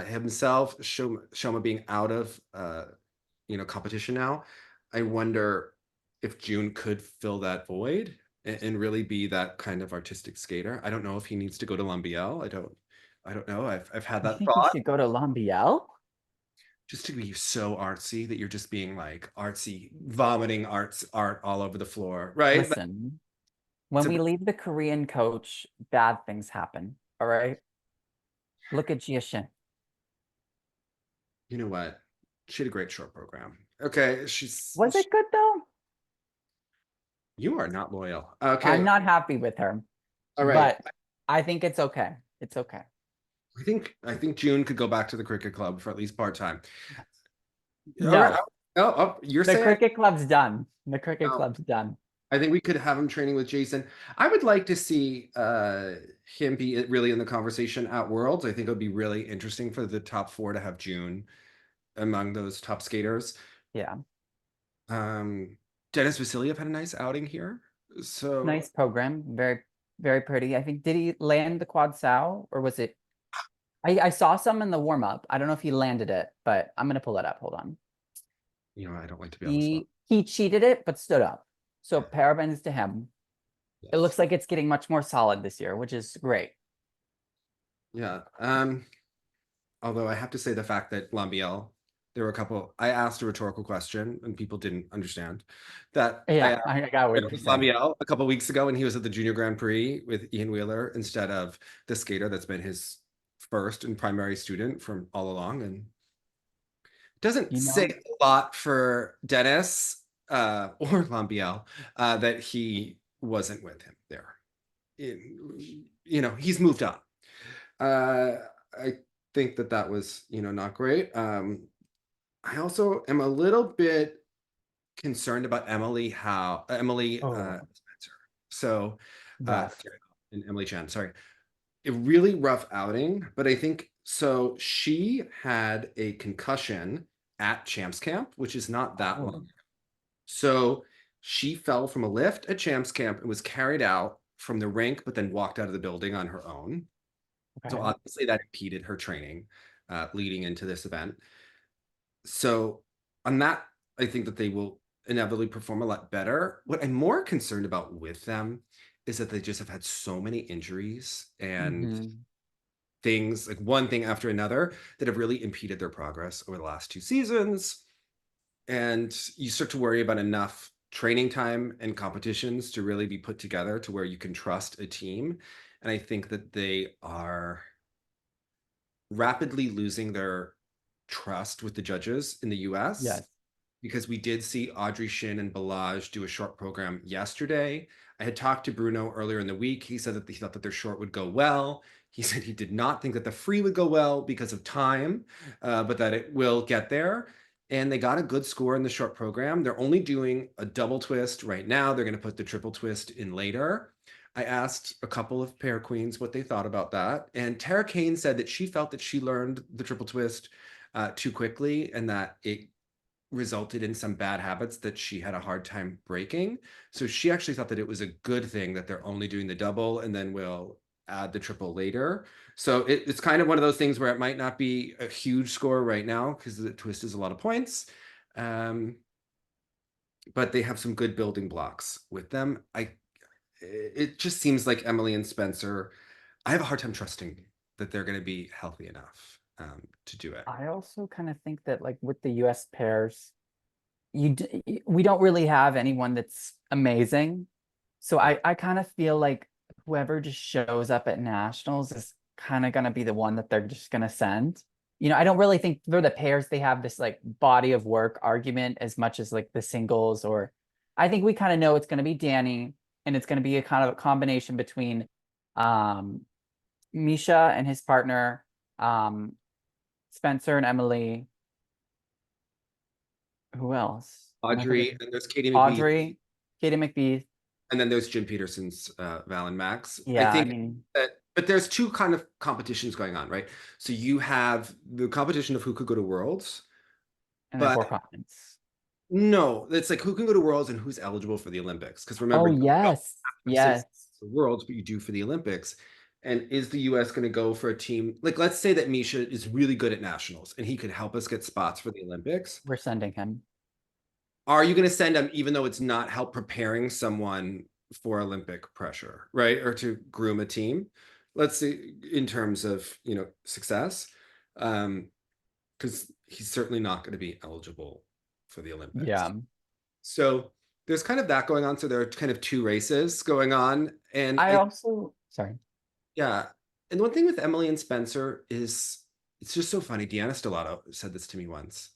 S1: himself. Shoma being out of competition now, I wonder if June could fill that void and really be that kind of artistic skater. I don't know if he needs to go to Lambiel. I don't know. I've had
S2: You
S1: that
S2: think he
S1: thought
S2: should go to Lambiel?
S1: just to be so artsy that you're just being like artsy, vomiting art all over the floor, right?
S2: Listen,
S1: It's
S2: when
S1: a,
S2: we leave the Korean coach, bad things happen. All right. Look at Jiashin.
S1: you know what? She had a great short program. Okay,
S2: Was it good though?
S1: you are not loyal.
S2: I'm
S1: Okay,
S2: not happy with her,
S1: all right.
S2: but I think it's okay. It's okay.
S1: I think June could go back to the cricket club for at least part time. All right.
S2: No,
S1: You're
S2: the
S1: saying
S2: cricket club's done. The cricket
S1: no.
S2: club's done.
S1: I think we could have him training with Jason. I would like to see him be really in the conversation at Worlds. I think it would be really interesting for the top four to have June among those top skaters.
S2: Yeah.
S1: Dennis Vasiliev had a nice outing here. So
S2: Nice program. Very, very pretty. I think, did he land the quad sow or was it? I saw some in the warm up. I don't know if he landed it, but I'm gonna pull it up. Hold on.
S1: I don't like to be on the spot.
S2: He cheated it, but stood up. So parabens to him. It
S1: Yes.
S2: looks like it's getting much more solid this year, which is great.
S1: Yeah. Although I have to say the fact that Lambiel, there were a couple, I asked a rhetorical question and people didn't understand that I
S2: Yeah,
S1: asked
S2: I got what you're saying.
S1: Lambiel a couple weeks ago when he was at the Junior Grand Prix with Ian Wheeler instead of the skater that's been his first and primary student from all along. And doesn't
S2: You
S1: say
S2: know,
S1: a lot for Dennis or Lambiel that he wasn't with him there. He's moved on. I think that was, not great. I also am a little bit concerned about Emily
S2: oh,
S1: Spencer. So,
S2: yes.
S1: and Emily Chan, sorry. A really rough outing, but I think so. She had a concussion at Champs Camp, which is not that
S2: Oh,
S1: long. So she fell from a lift at Champs Camp and was carried out from the rink, but then walked out of the building on her own. So
S2: okay.
S1: obviously that impeded her training leading into this event. So on that, I think that they will inevitably perform a lot better. What I'm more concerned about with them is that they just have had so many injuries and
S2: Hmm.
S1: things like one thing after another that have really impeded their progress over the last 2 seasons. And you start to worry about enough training time and competitions to really be put together to where you can trust a team. And I think that they are rapidly losing their trust with the judges in the US
S2: Yes.
S1: because we did see Audrey Shin and Balaj do a short program yesterday. I had talked to Bruno earlier in the week. He said that he thought that their short would go well. He said he did not think that the free would go well because of time, but that it will get there. And they got a good score in the short program. They're only doing a double twist right now. They're going to put the triple twist in later. I asked a couple of pair queens what they thought about that. And Tara Kane said that she felt that she learned the triple twist too quickly and that it resulted in some bad habits that she had a hard time breaking. So she actually thought that it was a good thing that they're only doing the double and then we'll add the triple later. So it's kind of one of those things where it might not be a huge score right now because the twist is a lot of points. But they have some good building blocks with them. It just seems like Emily and Spencer, I have a hard time trusting that they're going to be healthy enough to do it.
S2: I also kind of think that like with the US pairs, we don't really have anyone that's amazing. So
S1: Yeah.
S2: I kind of feel like whoever just shows up at nationals is kind of going to be the one that they're just going to send. You know, I don't really think for the pairs they have this like body of work argument as much as like the singles, or I think we kind of know it's going to be Danny, and it's going to be a kind of a combination between Misha and his partner, Spencer and Emily. Who else?
S1: Audrey, and there's Katie McBee.
S2: Audrey, Katie McBee.
S1: And then there's Jim Peterson's Val and Max.
S2: Yeah,
S1: I think
S2: I mean,
S1: but there's two kind of competitions going on, right? So you have the competition of who could go to Worlds.
S2: and then four
S1: But
S2: continents.
S1: no, it's like who can go to Worlds and who's eligible for the Olympics. Because remember,
S2: Oh,
S1: you don't
S2: yes.
S1: have
S2: Yes.
S1: the Worlds, but you do for the Olympics. And is the US going to go for a team? Like, let's say that Misha is really good at nationals and he could help us get spots for the Olympics.
S2: We're sending him.
S1: Are you going to send him even though it's not help preparing someone for Olympic pressure, right? Or to groom a team? Let's see, in terms of, you know, success. Because he's certainly not going to be eligible for the Olympics.
S2: Yeah.
S1: So there's kind of that going on. So there are kind of two races going on. And
S2: I also, sorry.
S1: yeah. And one thing with Emily and Spencer is it's just so funny. Deanna Stellato said this to me once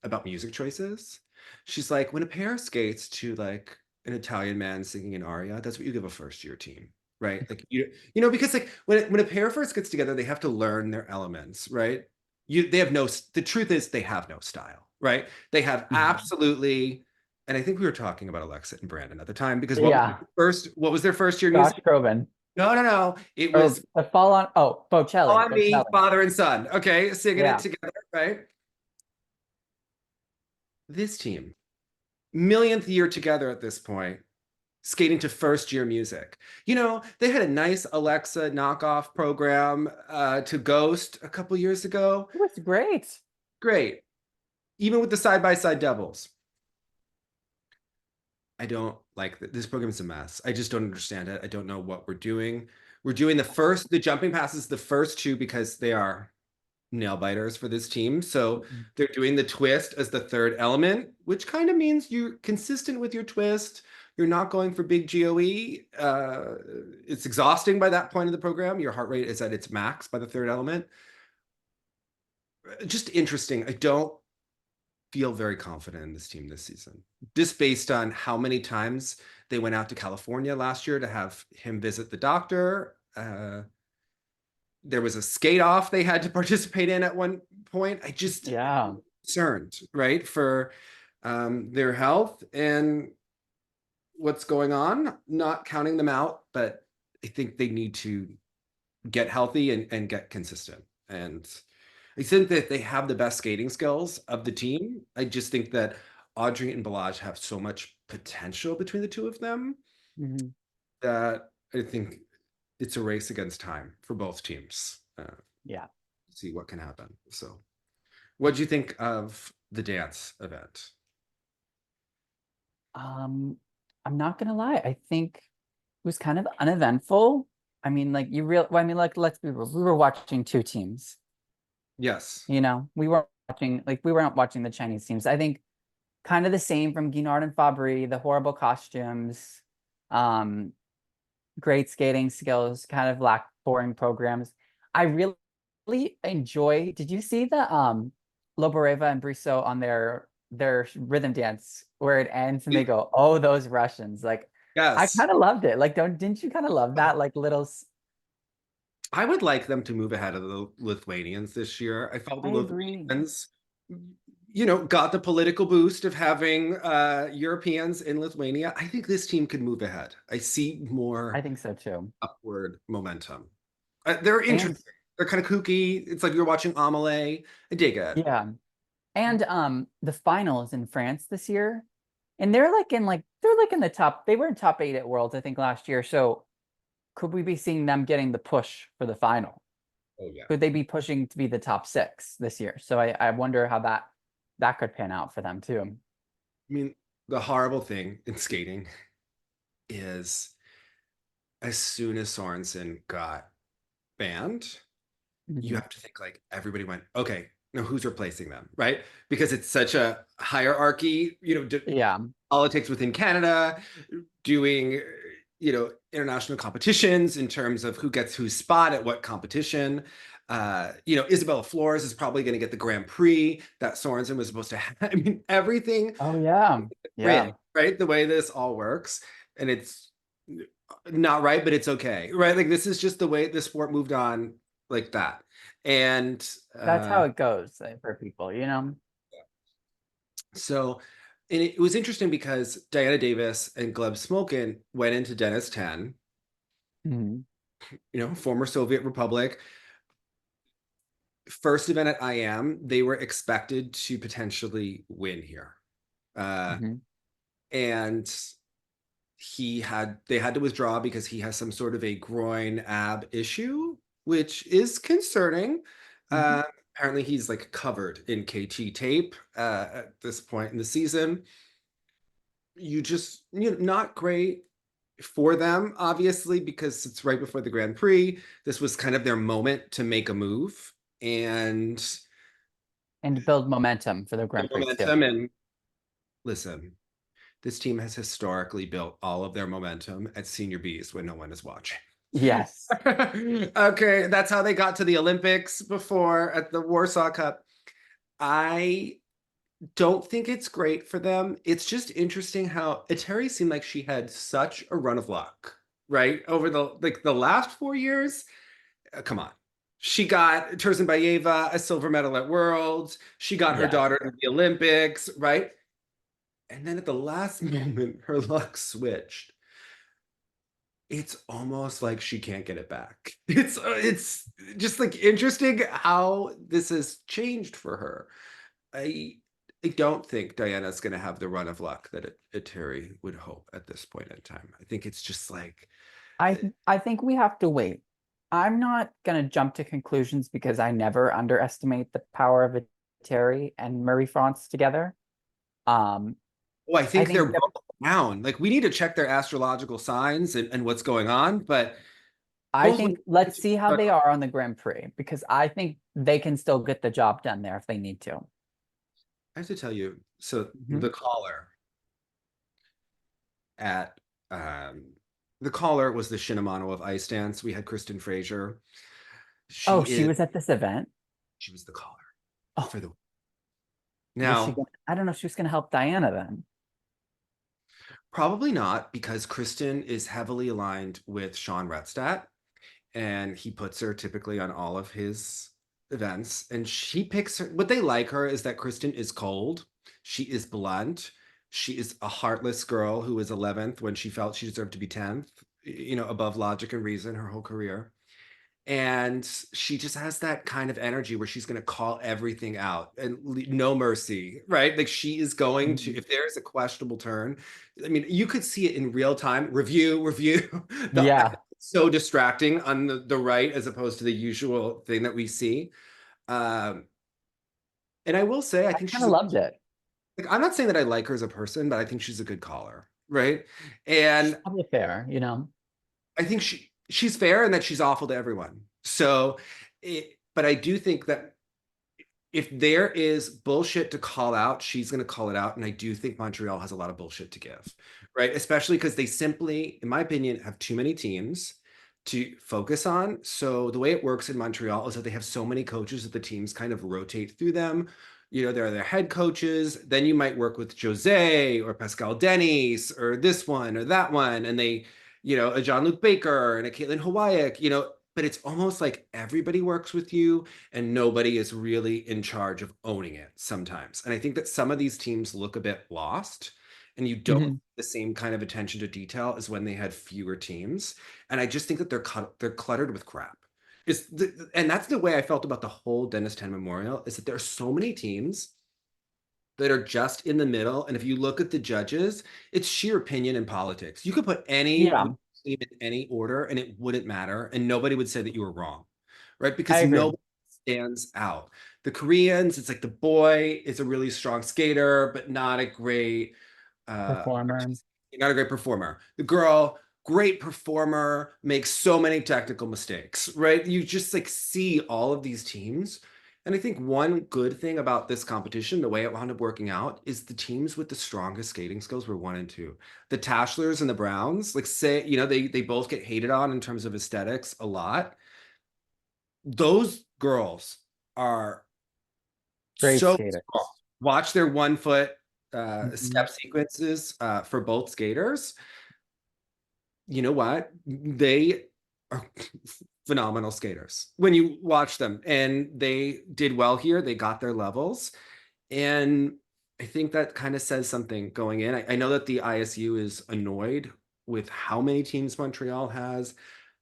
S1: about music choices. She's like, when a pair skates to like an Italian man singing an aria, that's what you give a first year team, right? Like you know, because like when a pair first gets together, they have to learn their elements, right? They have no, the truth is they have no style, right? They have absolutely, and I think we were talking about Alexa and Brandon at the time because what was their first year
S2: Josh
S1: music?
S2: Groban.
S1: No. It was
S2: the fall on Bocelli.
S1: on me, father and son. Okay, singing it together, right? This team, millionth year together at this point, skating to first year music. You know, they had a nice Alexa knockoff program to Ghost a couple years ago.
S2: It was great.
S1: Great. Even with the side-by-side doubles. I don't like this program is a mess. I just don't understand it. I don't know what we're doing. We're doing the jumping passes, the first two, because they are nail biters for this team. So they're doing the twist as the third element, which kind of means you're consistent with your twist. You're not going for big GOE. It's exhausting by that point of the program. Your heart rate is at its max by the third element. Just interesting. I don't feel very confident in this team this season, just based on how many times they went out to California last year to have him visit the doctor. There was a skate off they had to participate in at one point. I just concerned, right, for their health and what's going on, not counting them out, but I think they need to get healthy and get consistent. And I think that they have the best skating skills of the team. I just think that Audrey and Balazs have so much potential between the two of them that I think it's a race against time for both teams. See what can happen. So what do you think of the dance event?
S2: I'm not gonna lie. I think it was kind of uneventful. I mean, like let's be real. We were watching two teams.
S1: Yes.
S2: You know, we weren't watching the Chinese teams. I think kind of the same from Guinard and Fabry, the horrible costumes, great skating skills, kind of lack boring programs. I really enjoy. Did you see the Loboreva and Brissot on their rhythm dance where it ends and they go, "Oh, those Russians!" Like,
S1: yes,
S2: I kind of loved it. Like, didn't you kind of love that? Like little.
S1: I would like them to move ahead of the Lithuanians this year. I felt the Lithuanians, you know, got the political boost of having Europeans in Lithuania. I think this team could move ahead. I see more.
S2: I think so too.
S1: Upward momentum. They're interesting. They're kind of kooky. It's like you're watching Amelie. I dig it.
S2: Yeah. And the finals in France this year, and they're like in the top. They were in top 8 at Worlds, I think, last year. So could we be seeing them getting the push for the final?
S1: Oh yeah.
S2: Could they be pushing to be the top 6 this year? So I wonder how that could pan out for them too.
S1: I mean, the horrible thing in skating is as soon as Sorensen got banned, you have to think like everybody went, okay, now who's replacing them, right? Because it's such a hierarchy, you know, politics within Canada, doing, international competitions in terms of who gets whose spot at what competition. Isabella Flores is probably going to get the Grand Prix that Sorensen was supposed to have. I mean, everything.
S2: Oh yeah. Yeah.
S1: Right. The way this all works. And it's not right, but it's okay. Right. Like this is just the way the sport moved on like that. And
S2: That's how it goes for people,
S1: so and it was interesting because Diana Davis and Gleb Smolkin went into Denis Ten,
S2: Mhm.
S1: Former Soviet Republic. First event at IM, they were expected to potentially win here.
S2: Mhm.
S1: And they had to withdraw because he has some sort of a groin ab issue, which is concerning.
S2: Mhm.
S1: Apparently he's like covered in KT tape at this point in the season. Not great for them, obviously, because it's right before the Grand Prix. This was kind of their moment to make a move and
S2: And build momentum for the Grand Prix too.
S1: momentum. And listen, this team has historically built all of their momentum at Senior Bs when no one is watching.
S2: Yes.
S1: Okay, that's how they got to the Olympics before at the Warsaw Cup. I don't think it's great for them. It's just interesting how Eteri seemed like she had such a run of luck, right? Over the last 4 years. Come on. She got Tursunbayeva a silver medal at Worlds. She got her
S2: Yeah.
S1: daughter to the Olympics, right? And then at the last moment, her luck switched. It's almost like she can't get it back. It's just like interesting how this has changed for her. I don't think Diana's going to have the run of luck that Eteri would hope at this point in time. I think it's just like
S2: I think we have to wait. I'm not gonna jump to conclusions because I never underestimate the power of a Terry and Murray France together. Um,
S1: oh, I
S2: I
S1: think they're
S2: think
S1: both down. Like we need to check their astrological signs and what's going on, but
S2: I
S1: both
S2: think
S1: would
S2: let's see how they are on the Grand Prix because I think they can still get the job done there if they need to.
S1: I have to tell you, so
S2: Mhm.
S1: at um the caller was the Shinamano of ice dance. We had Kristen Fraser.
S2: Oh, she was at this event.
S1: She was the caller
S2: Oh,
S1: for the
S2: was she
S1: now.
S2: gonna, I don't know if she was gonna help Diana then.
S1: Probably not, because Kristen is heavily aligned with Sean Rettstadt, and he puts her typically on all of his events. And she picks her. What they like her is that Kristen is cold. She is blunt. She is a heartless girl who was 11th when she felt she deserved to be 10th, above logic and reason her whole career. And she just has that kind of energy where she's going to call everything out and no mercy, right? Like she is going to,
S2: Mhm.
S1: if there's a questionable turn, I mean, you could see it in real time, review.
S2: Yeah,
S1: So distracting on the right as opposed to the usual thing that we see. Um, and I will say, I
S2: I
S1: think
S2: kind of loved it.
S1: like, I'm not saying that I like her as a person, but I think she's a good caller, right?
S2: She's
S1: And
S2: probably fair.
S1: I think she's fair and that she's awful to everyone. So, but I do think that if there is bullshit to call out, she's going to call it out. And I do think Montreal has a lot of bullshit to give, right? Especially because they simply, in my opinion, have too many teams to focus on. So the way it works in Montreal is that they have so many coaches that the teams kind of rotate through them. There are their head coaches. Then you might work with Jose or Pascal Denis or this one or that one. And they, a John-Luc Baker and a Caitlin Hawaii, but it's almost like everybody works with you and nobody is really in charge of owning it sometimes. And I think that some of these teams look a bit lost and you don't have
S2: Mhm.
S1: the same kind of attention to detail as when they had fewer teams. And I just think that they're cluttered with crap. And that's the way I felt about the whole Denis Ten Memorial is that there are so many teams that are just in the middle. And if you look at the judges, it's sheer opinion and politics. You could put any
S2: Yeah,
S1: team in any order and it wouldn't matter. And nobody would say that you were wrong, right?
S2: I
S1: Because
S2: agree.
S1: nobody stands out. The Koreans, it's like the boy is a really strong skater, but not a great
S2: Performer.
S1: not a great performer. The girl, great performer, makes so many technical mistakes, right? You just like see all of these teams And I think one good thing about this competition, the way it wound up working out, is the teams with the strongest skating skills were 1 and 2. The Tashlers and the Browns, like say, they both get hated on in terms of aesthetics a lot. Those girls are
S2: Great
S1: so
S2: skaters.
S1: strong. Watch their 1 foot
S2: Mhm.
S1: step sequences for both skaters. You know what? They are phenomenal skaters when you watch them, and they did well here. They got their levels, and I think that kind of says something going in. I know that the ISU is annoyed with how many teams Montreal has,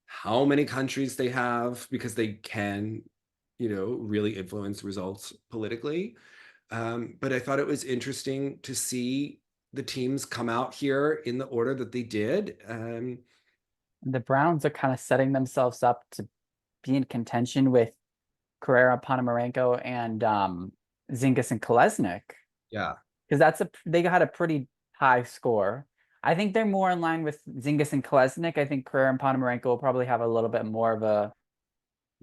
S1: how many countries they have, because they can, really influence results politically. But I thought it was interesting to see the teams come out here in the order that they did.
S2: The Browns are kind of setting themselves up to be in contention with Carrera, Ponomarenko, and Zingis and Kolesnik,
S1: Yeah.
S2: because they had a pretty high score. I think they're more in line with Zingis and Kolesnik. I think Carrera and Ponomarenko will probably have a little bit more of a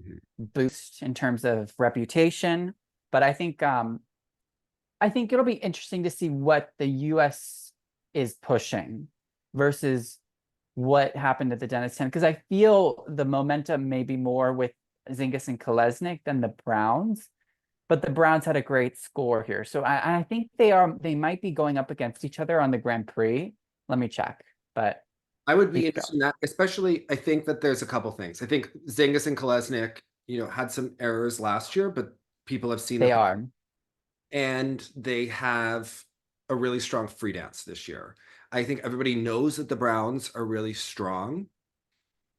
S1: Mhm.
S2: boost in terms of reputation. But I think it'll be interesting to see what the US is pushing versus what happened at the Dennis 10, because I feel the momentum may be more with Zingis and Kolesnik than the Browns, but the Browns had a great score here. So I think they might be going up against each other on the Grand Prix. Let me check, but
S1: I would be
S2: keep
S1: interested
S2: going.
S1: in that, especially I think that there's a couple things. I think Zingis and Kolesnik, had some errors last year, but people have seen
S2: They
S1: that,
S2: are.
S1: and they have a really strong free dance this year. I think everybody knows that the Browns are really strong.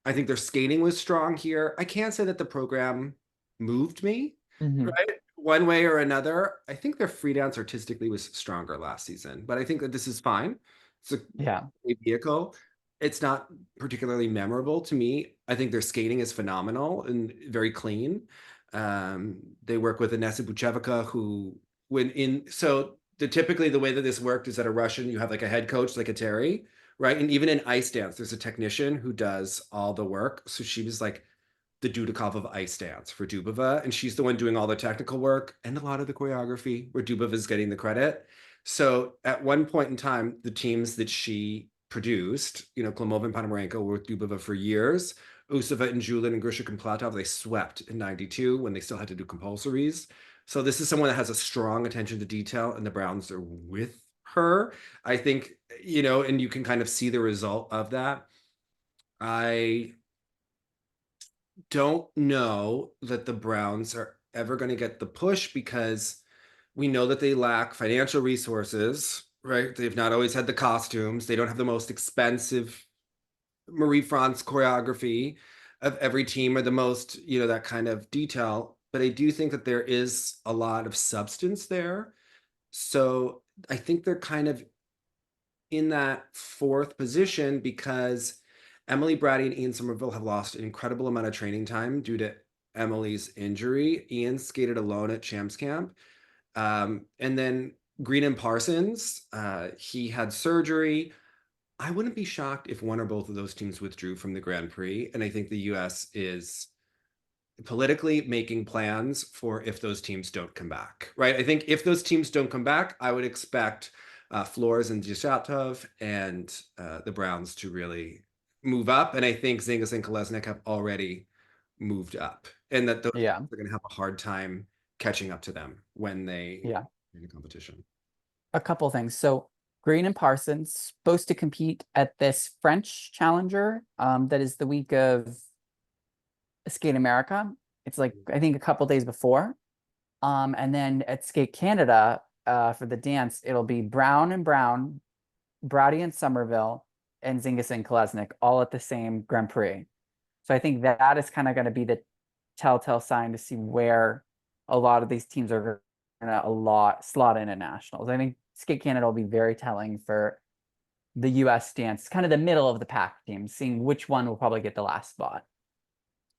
S1: I think their skating was strong here. I can't say that the program moved me,
S2: Mhm.
S1: right? One way or another. I think their free dance artistically was stronger last season, but I think that this is fine. It's
S2: Yeah.
S1: a vehicle. It's not particularly memorable to me. I think their skating is phenomenal and very clean. They work with Inessa Buchevica, who typically the way that this worked is that a Russian, you have like a head coach, like a Terry, right? And even in ice dance, there's a technician who does all the work. So she was like the Dudikov of ice dance for Dubova, and she's the one doing all the technical work and a lot of the choreography, where Dubova is getting the credit. So at one point in time, the teams that she produced, Klimova and Ponomarenko, were with Dubova for years. Usova and Julin and Grishik and Platov, they swept in 92 when they still had to do compulsories. So this is someone that has a strong attention to detail, and the Browns are with her. I think, and you can kind of see the result of that. I don't know that the Browns are ever going to get the push, because we know that they lack financial resources, right? They've not always had the costumes. They don't have the most expensive Marie France choreography of every team, or the most, that kind of detail. But I do think that there is a lot of substance there. So I think they're kind of in that fourth position because Emily Bradie and Ian Somerville have lost an incredible amount of training time due to Emily's injury. Ian skated alone at Champs Camp. And then Green and Parsons, he had surgery. I wouldn't be shocked if one or both of those teams withdrew from the Grand Prix. And I think the US is politically making plans for if those teams don't come back, right? I think if those teams don't come back, I would expect Flores and Dushatov and the Browns to really move up. And I think Zingis and Kolesnik have already moved up, and that those
S2: Yeah.
S1: are going to have a hard time catching up to them when they
S2: Yeah.
S1: in the competition.
S2: A couple things. So Green and Parsons supposed to compete at this French Challenger that is the week of Skate America. It's like I think a couple days before. And then at Skate Canada, for the dance, it'll be Brown and Brown, Bradie and Somerville, and Zingis and Kolesnik all at the same Grand Prix. So I think that is kind of going to be the telltale sign to see where a lot of these teams are going to slot in at nationals. I think Skate Canada will be very telling for the US dance, kind of the middle of the pack teams, seeing which one will probably get the last spot.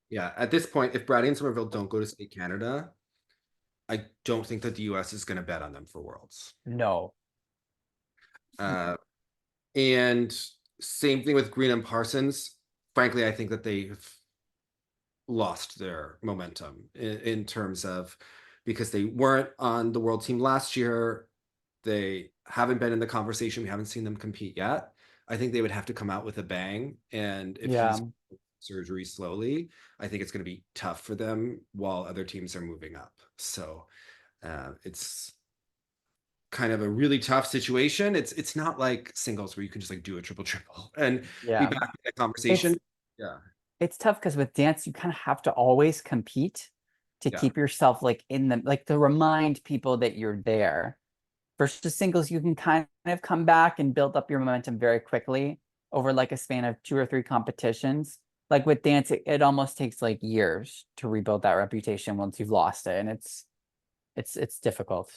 S1: Yeah, at this point, if Bradie and Somerville don't go to Skate Canada, I don't think that the US is going to bet on them for Worlds.
S2: No.
S1: Uh, and same thing with Green and Parsons. Frankly, I think that they've lost their momentum in terms of because they weren't on the world team last year. They haven't been in the conversation. We haven't seen them compete yet. I think they would have to come out with a bang. And if
S2: Yeah.
S1: he's surgery slowly, I think it's going to be tough for them while other teams are moving up. So it's kind of a really tough situation. It's not like singles where you can just like do a triple and be
S2: Yeah.
S1: back in the conversation. Yeah.
S2: It's tough because with dance, you kind of have to always compete to
S1: Yeah.
S2: keep yourself like in the, like to remind people that you're there. Versus singles, you can kind of come back and build up your momentum very quickly over like a span of 2 or 3 competitions. Like with dance, it almost takes like years to rebuild that reputation once you've lost it. And it's difficult.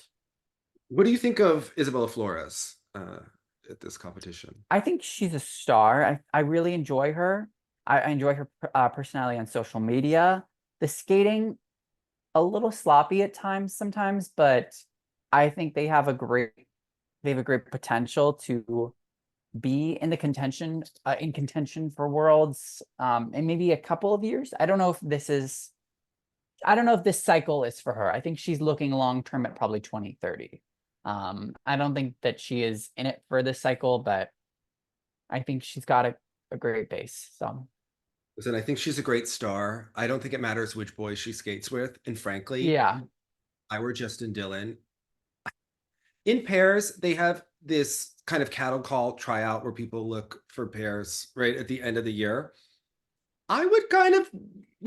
S1: What do you think of Isabella Flores at this competition?
S2: I think she's a star. I really enjoy her. I enjoy her personality on social media. The skating, a little sloppy at times sometimes, but I think they have a great potential to be in the contention in contention for worlds in maybe a couple of years. I don't know if this cycle is for her. I think she's looking long term at probably 2030. I don't think that she is in it for this cycle, but I think she's got a great base. So
S1: Listen, I think she's a great star. I don't think it matters which boys she skates with. And frankly,
S2: yeah.
S1: I were Justin Dillon. In pairs, they have this kind of cattle call tryout where people look for pairs right at the end of the year. I would kind of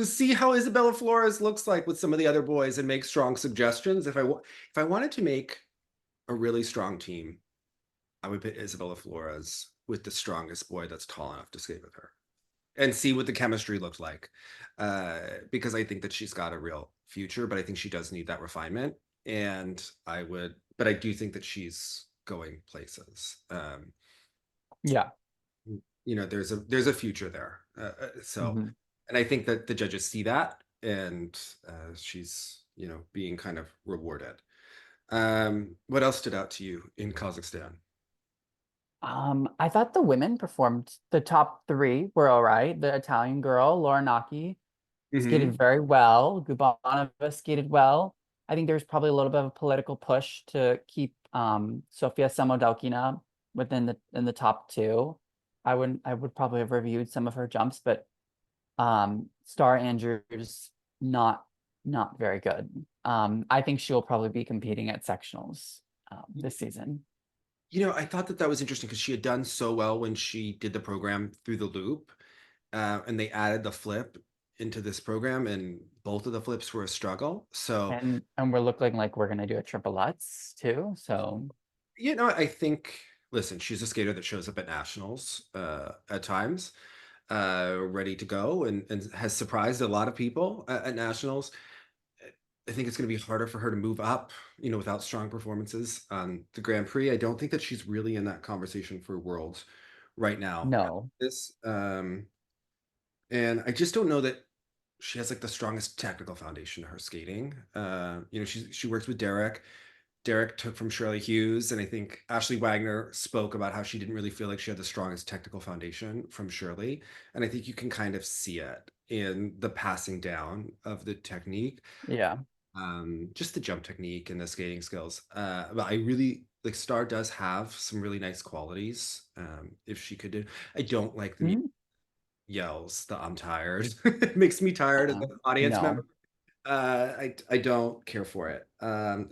S1: see how Isabella Flores looks like with some of the other boys and make strong suggestions. If I wanted to make a really strong team, I would put Isabella Flores with the strongest boy that's tall enough to skate with her and see what the chemistry looked like. Because I think that she's got a real future, but I think she does need that refinement. And but I do think that she's going places.
S2: Yeah.
S1: There's a future there.
S2: Mhm.
S1: And I think that the judges see that, and she's being kind of rewarded. What else stood out to you in Kazakhstan?
S2: I thought the women performed. The top 3 were all right. The Italian girl, Laura Naki, skated very well. Gubanova skated well. I think there's probably a little bit of a political push to keep Sofia Samodalkina in the top 2. I would probably have reviewed some of her jumps, but Starr Andrews not very good. I think she'll probably be competing at sectionals this season.
S1: I thought that was interesting because she had done so well when she did the program through the loop, and they added the flip into this program, and both of the flips were a struggle. So,
S2: and we're looking like we're gonna do a triple Lutz too. So,
S1: I think, listen, she's a skater that shows up at nationals at times, ready to go, and has surprised a lot of people at nationals. I think it's going to be harder for her to move up, without strong performances on the Grand Prix. I don't think that she's really in that conversation for Worlds right now.
S2: no.
S1: And I just don't know that she has like the strongest technical foundation to her skating. She works with Derek. Derek took from Shirley Hughes, and I think Ashley Wagner spoke about how she didn't really feel like she had the strongest technical foundation from Shirley. And I think you can kind of see it in the passing down of the technique.
S2: Yeah.
S1: Just the jump technique and the skating skills. But I really like Starr does have some really nice qualities. If she could do, I don't like the yells, the I'm tired. It makes me tired as an audience member. I don't care for it.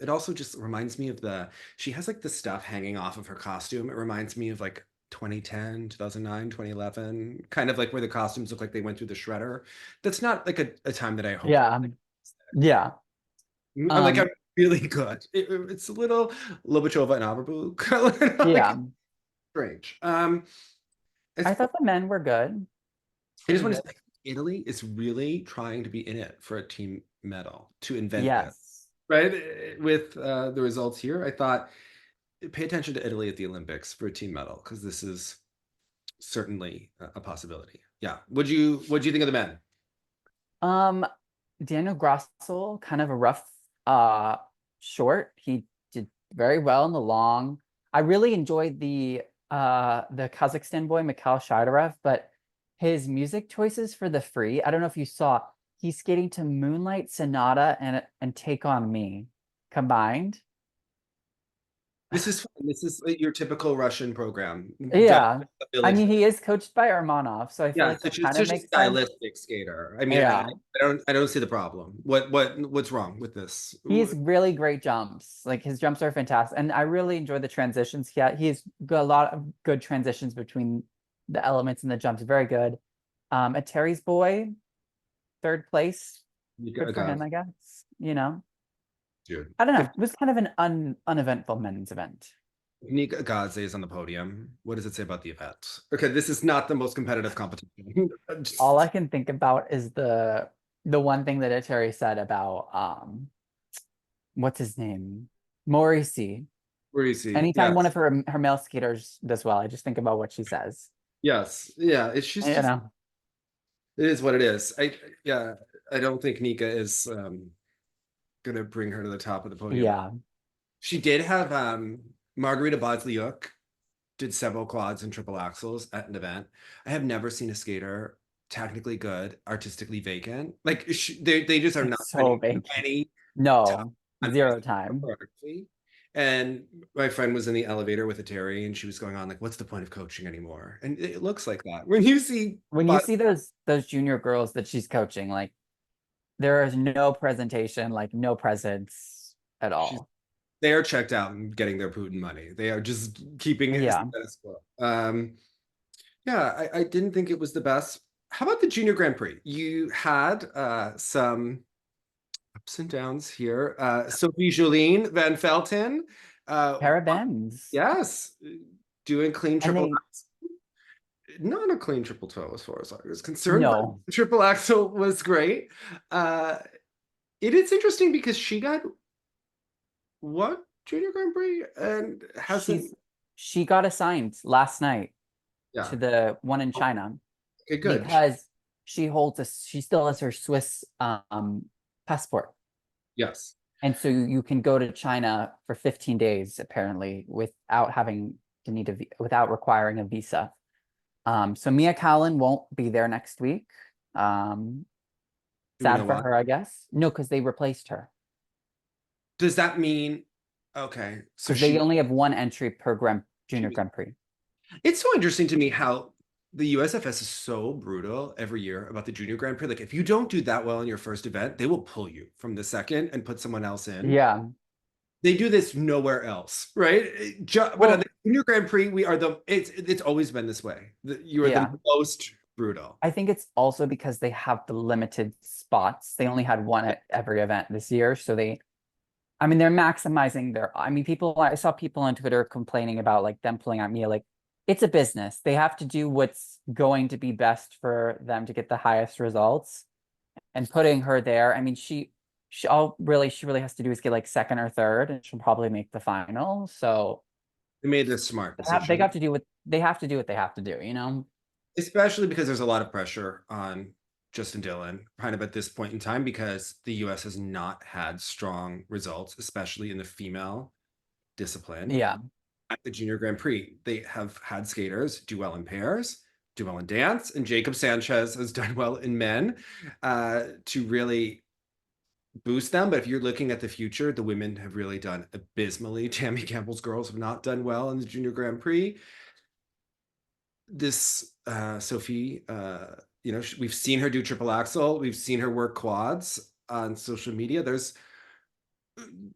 S1: It also just reminds me of she has like the stuff hanging off of her costume. It reminds me of like 2010, 2009, 2011, kind of like where the costumes look like they went through the shredder. That's not like a time that I hope.
S2: Yeah. Yeah.
S1: I'm really good. It's a little Lobachova and Averbu.
S2: Yeah.
S1: Strange.
S2: I thought the men were good.
S1: I just want to say Italy is really trying to be in it for a team medal to invent this.
S2: Yes.
S1: Right? With the results here, I thought pay attention to Italy at the Olympics for a team medal, because this is certainly a possibility. Yeah. What'd you think of the men?
S2: Daniel Grossel, kind of a rough short. He did very well in the long. I really enjoyed the Kazakhstan boy, Mikhail Shaidarev, but his music choices for the free, I don't know if you saw, he's skating to Moonlight Sonata and Take on Me combined.
S1: This is fun. This is your typical Russian program.
S2: Yeah. I
S1: Ability.
S2: mean, he is coached by Armonov, so I feel
S1: Yeah,
S2: like that
S1: such
S2: kind
S1: a
S2: of makes sense.
S1: stylistic skater. I mean,
S2: Yeah.
S1: I don't see the problem. What's wrong with this?
S2: He's really great jumps. Like his jumps are fantastic. And I really enjoy the transitions. He's got a lot of good transitions between the elements and the jumps. Very good. A Terry's boy, third place. Good for him, I guess. You know.
S1: Dude.
S2: I don't know. It was kind of an uneventful men's event.
S1: Nika Gaze is on the podium. What does it say about the event? Okay, this is not the most competitive competition.
S2: All I can think about is the one thing that Terry said about what's his name? Morrissey.
S1: Where you see,
S2: Anytime one
S1: yes,
S2: of her male skaters does well, I just think about what she says.
S1: yes, yeah. It's she's
S2: You
S1: just
S2: know.
S1: it is what it is. I don't think Nika is gonna bring her to the top of the podium.
S2: Yeah.
S1: She did have Margarita Bodzliuk did several quads and triple axels at an event. I have never seen a skater technically good, artistically vacant. Like they just are not
S2: It's so
S1: spending
S2: big.
S1: any
S2: No,
S1: on
S2: zero time.
S1: choreography. And my friend was in the elevator with a Terry, and she was going on like, "What's the point of coaching anymore?" And it looks like that when you see
S2: When you see those junior girls that she's coaching, like there is no presentation, like no presence at all.
S1: they are checked out and getting their Putin money. They are just keeping it
S2: Yeah.
S1: status quo. Yeah, I didn't think it was the best. How about the Junior Grand Prix? You had some ups and downs here. Sophie Jolien Van Velten.
S2: Parabens.
S1: Yes, doing clean
S2: And
S1: triple.
S2: they
S1: Not a clean triple toe as far as I was concerned.
S2: no.
S1: But triple axel was great. It is interesting because she got what Junior Grand Prix and hasn't.
S2: She got assigned last night
S1: Yeah.
S2: to the one in China
S1: Okay, good.
S2: because she still has her Swiss passport.
S1: Yes.
S2: And so you can go to China for 15 days apparently without having to without requiring a visa. So Mia Callan won't be there next week.
S1: Do we
S2: Sad
S1: know
S2: for
S1: why?
S2: her, I guess. No, because they replaced her.
S1: Does that mean okay? So
S2: Because they
S1: she.
S2: only have one entry per Junior Grand Prix.
S1: It's so interesting to me how the USFS is so brutal every year about the Junior Grand Prix. Like, if you don't do that well in your first event, they will pull you from the second and put someone else in.
S2: Yeah.
S1: They do this nowhere else, right? But at the Junior Grand Prix, we are it's always been this way. You are the most brutal.
S2: I think it's also because they have the limited spots. They only had one at every event this year. So they're maximizing I saw people on Twitter complaining about like them pulling out Mia. Like, it's a business. They have to do what's going to be best for them to get the highest results. And putting her there, I mean, she really has to do is get like second or third, and she'll probably make the final. So
S1: They made this smart decision.
S2: they have to do what they have to do, you know?
S1: Especially because there's a lot of pressure on Justin Dillon kind of at this point in time because the US has not had strong results, especially in the female discipline.
S2: Yeah.
S1: At the Junior Grand Prix, they have had skaters do well in pairs, do well in dance, and Jacob Sanchez has done well in men to really boost them. But if you're looking at the future, the women have really done abysmally. Tammy Campbell's girls have not done well in the Junior Grand Prix. This Sophie, we've seen her do triple axel. We've seen her work quads on social media.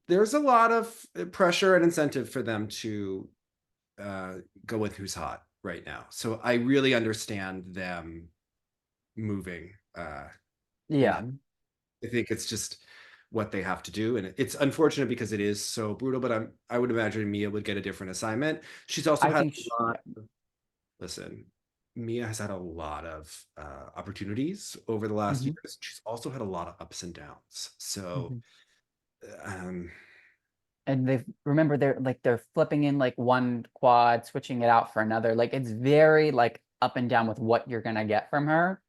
S1: There's a lot of pressure and incentive for them to go with who's hot right now. So I really understand them moving.
S2: Yeah.
S1: I think it's just what they have to do. And it's unfortunate because it is so brutal, but I would imagine Mia would get a different assignment. She's also listen, Mia has had a lot of opportunities over the last years. She's also had a lot of ups and downs. So
S2: and they're flipping in like one quad, switching it out for another. Like, it's very like up and down with what you're gonna get from her,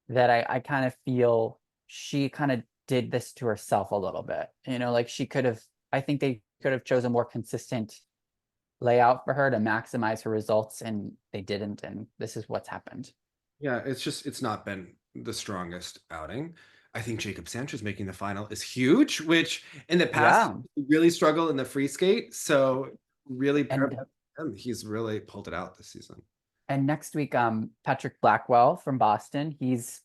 S2: that I kind of feel she kind of did this to herself a little bit. Like I think they could have chosen a more consistent layout for her to maximize her results, and they didn't, and this is what's happened.
S1: Yeah, it's not been the strongest outing. I think Jacob Sanchez making the final is huge, which in the past
S2: Yeah.
S1: he really struggled in the free skate. So really,
S2: And
S1: he's really pulled it out this season.
S2: and next week, Patrick Blackwell from Boston, he's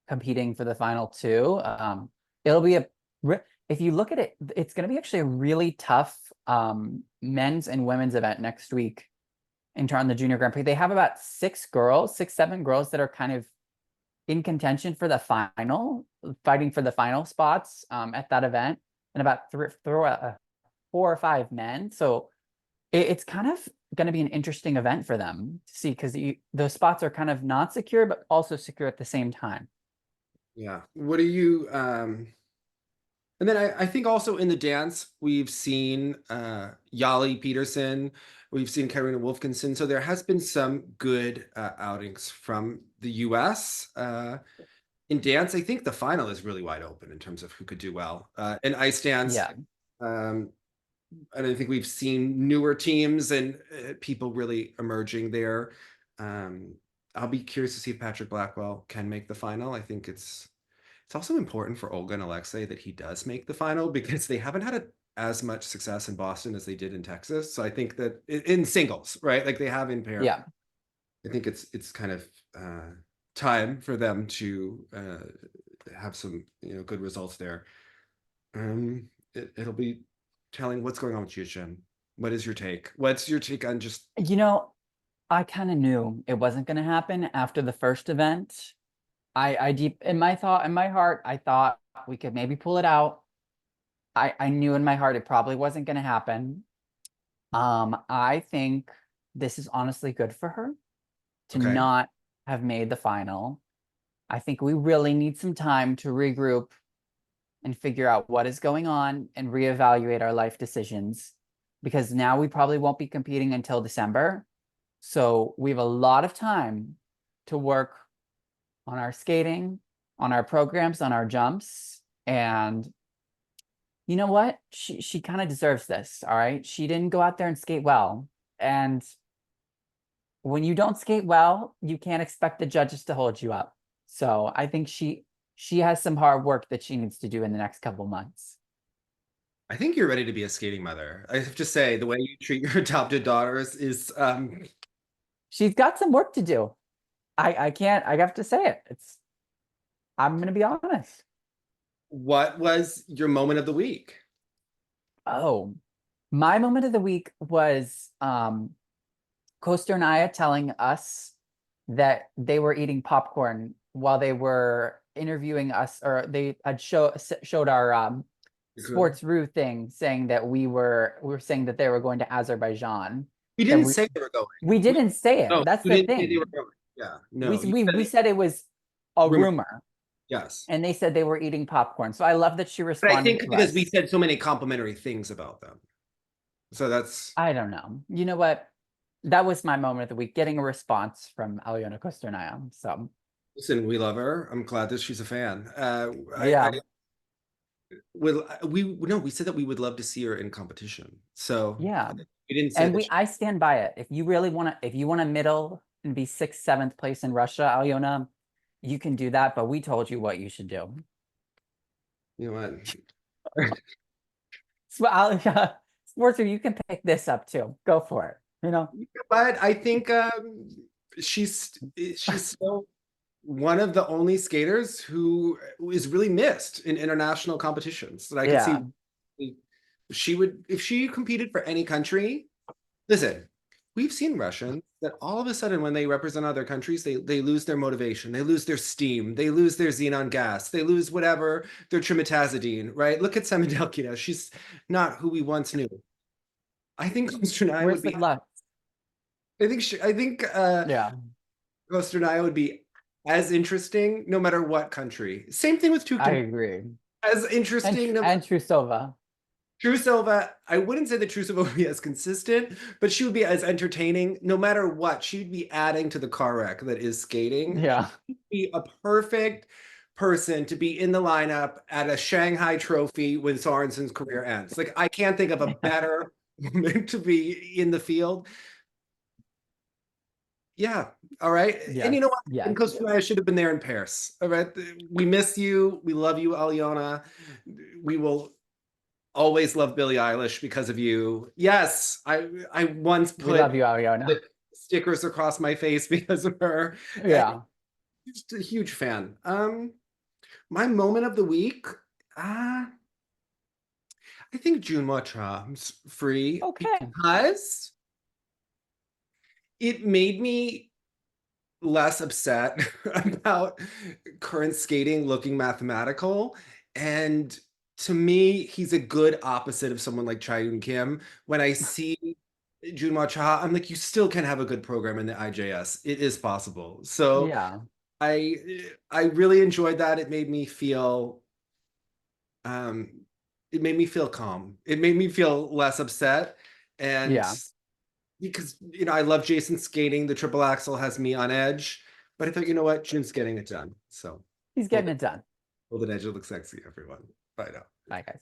S2: competing for the final too. It'll be if you look at it, it's going to be actually a really tough men's and women's event next week in turn the Junior Grand Prix. They have about 7 girls that are kind of in contention for the final, fighting for the final spots at that event, and about 4 or 5 men. So it's kind of going to be an interesting event for them to see, because those spots are kind of not secure, but also secure at the same time.
S1: Yeah. What do you and then I think also in the dance, we've seen Yali Peterson, we've seen Karina Wolfkinson. So there has been some good outings from the US. In dance, I think the final is really wide open in terms of who could do well. In ice dance,
S2: Yeah.
S1: I don't think we've seen newer teams and people really emerging there. I'll be curious to see if Patrick Blackwell can make the final. I think it's also important for Olga and Alexei that he does make the final, because they haven't had as much success in Boston as they did in Texas. So I think that in singles, right? Like they have in pairs.
S2: Yeah.
S1: I think it's kind of time for them to have some good results there. It'll be telling what's going on with Yushin. What is your take? What's your take on just
S2: I kind of knew it wasn't going to happen after the first event. I deep in my heart, I thought we could maybe pull it out. I knew in my heart it probably wasn't going to happen. I think this is honestly good for her to
S1: okay?
S2: not have made the final. I think we really need some time to regroup and figure out what is going on and reevaluate our life decisions, because now we probably won't be competing until December. So we have a lot of time to work on our skating, on our programs, on our jumps. And you know what? She kind of deserves this, all right? She didn't go out there and skate well. And when you don't skate well, you can't expect the judges to hold you up. So I think she has some hard work that she needs to do in the next couple months.
S1: I think you're ready to be a skating mother. I have to say, the way you treat your adopted daughters is
S2: She's got some work to do. I have to say it. I'm gonna be honest.
S1: what was your moment of the week?
S2: Oh, my moment of the week was Kosternaya telling us that they were eating popcorn while they were interviewing us, or they had showed our Sports Rue thing, saying that we were saying that they were going to Azerbaijan.
S1: We didn't say they were going.
S2: We didn't say it.
S1: No,
S2: That's
S1: we
S2: the
S1: didn't say they
S2: thing.
S1: were going. Yeah, no.
S2: We said it was a rumor,
S1: Yes.
S2: and they said they were eating popcorn. So I love that she
S1: But I
S2: responded
S1: think
S2: to
S1: because
S2: us.
S1: we said so many complimentary things about them. So that's
S2: I don't know. You know what? That was my moment of the week, getting a response from Alyona Kosternaya. So
S1: listen, we love her. I'm glad that she's a fan.
S2: yeah.
S1: We said that we would love to see her in competition. So
S2: Yeah.
S1: we didn't say
S2: And
S1: that
S2: I stand by it. If you want to middle and be 6th, 7th place in Russia, Alyona, you can do that, but we told you what you should do.
S1: you know what?
S2: So Sports, you can pick this up too. Go for it.
S1: But I think she's still one of the only skaters who is really missed in international competitions that I could see. She would, if she competed for any country. Listen, we've seen Russians that all of a sudden when they represent other countries, they lose their motivation, they lose their steam, they lose their xenon gas, they lose whatever, their trimetazidine, right? Look at Semedelkina. She's not who we once knew. I think Kosternaya would be.
S2: Luck?
S1: I think
S2: Yeah.
S1: Kosternaya would be as interesting no matter what country. Same thing with Tukton.
S2: I agree.
S1: As interesting.
S2: And Trusova.
S1: Trusova, I wouldn't say that Trusova would be as consistent, but she would be as entertaining no matter what. She'd be adding to the car wreck that is skating.
S2: Yeah.
S1: She'd be a perfect person to be in the lineup at a Shanghai Trophy when Sorensen's career ends. Like, I can't think of a better woman to be in the field. Yeah. All right.
S2: Yes.
S1: And you know what?
S2: Yes.
S1: And Coach I should have been there in Paris. All right. We miss you. We love you, Aliona. We will always love Billie Eilish because of you. Yes. I once
S2: We love
S1: put
S2: you, Ariana.
S1: stickers across my face because of her.
S2: Yeah.
S1: Just a huge fan. My moment of the week, I think Junhwan Cha's free
S2: Okay.
S1: because it made me less upset about current skating looking mathematical. And to me, he's a good opposite of someone like Chaeyoon Kim. When I see Junhwan Cha, I'm like, you still can have a good program in the IJS. It is possible. So
S2: Yeah.
S1: I really enjoyed that. It made me feel um it made me feel calm. It made me feel less upset. And
S2: Yeah.
S1: because I love Jason skating. The triple axel has me on edge. But I thought, you know what? Jun's getting it done. So
S2: He's getting it done.
S1: hold it edge, it looks sexy, everyone. Bye now.
S2: Bye, guys.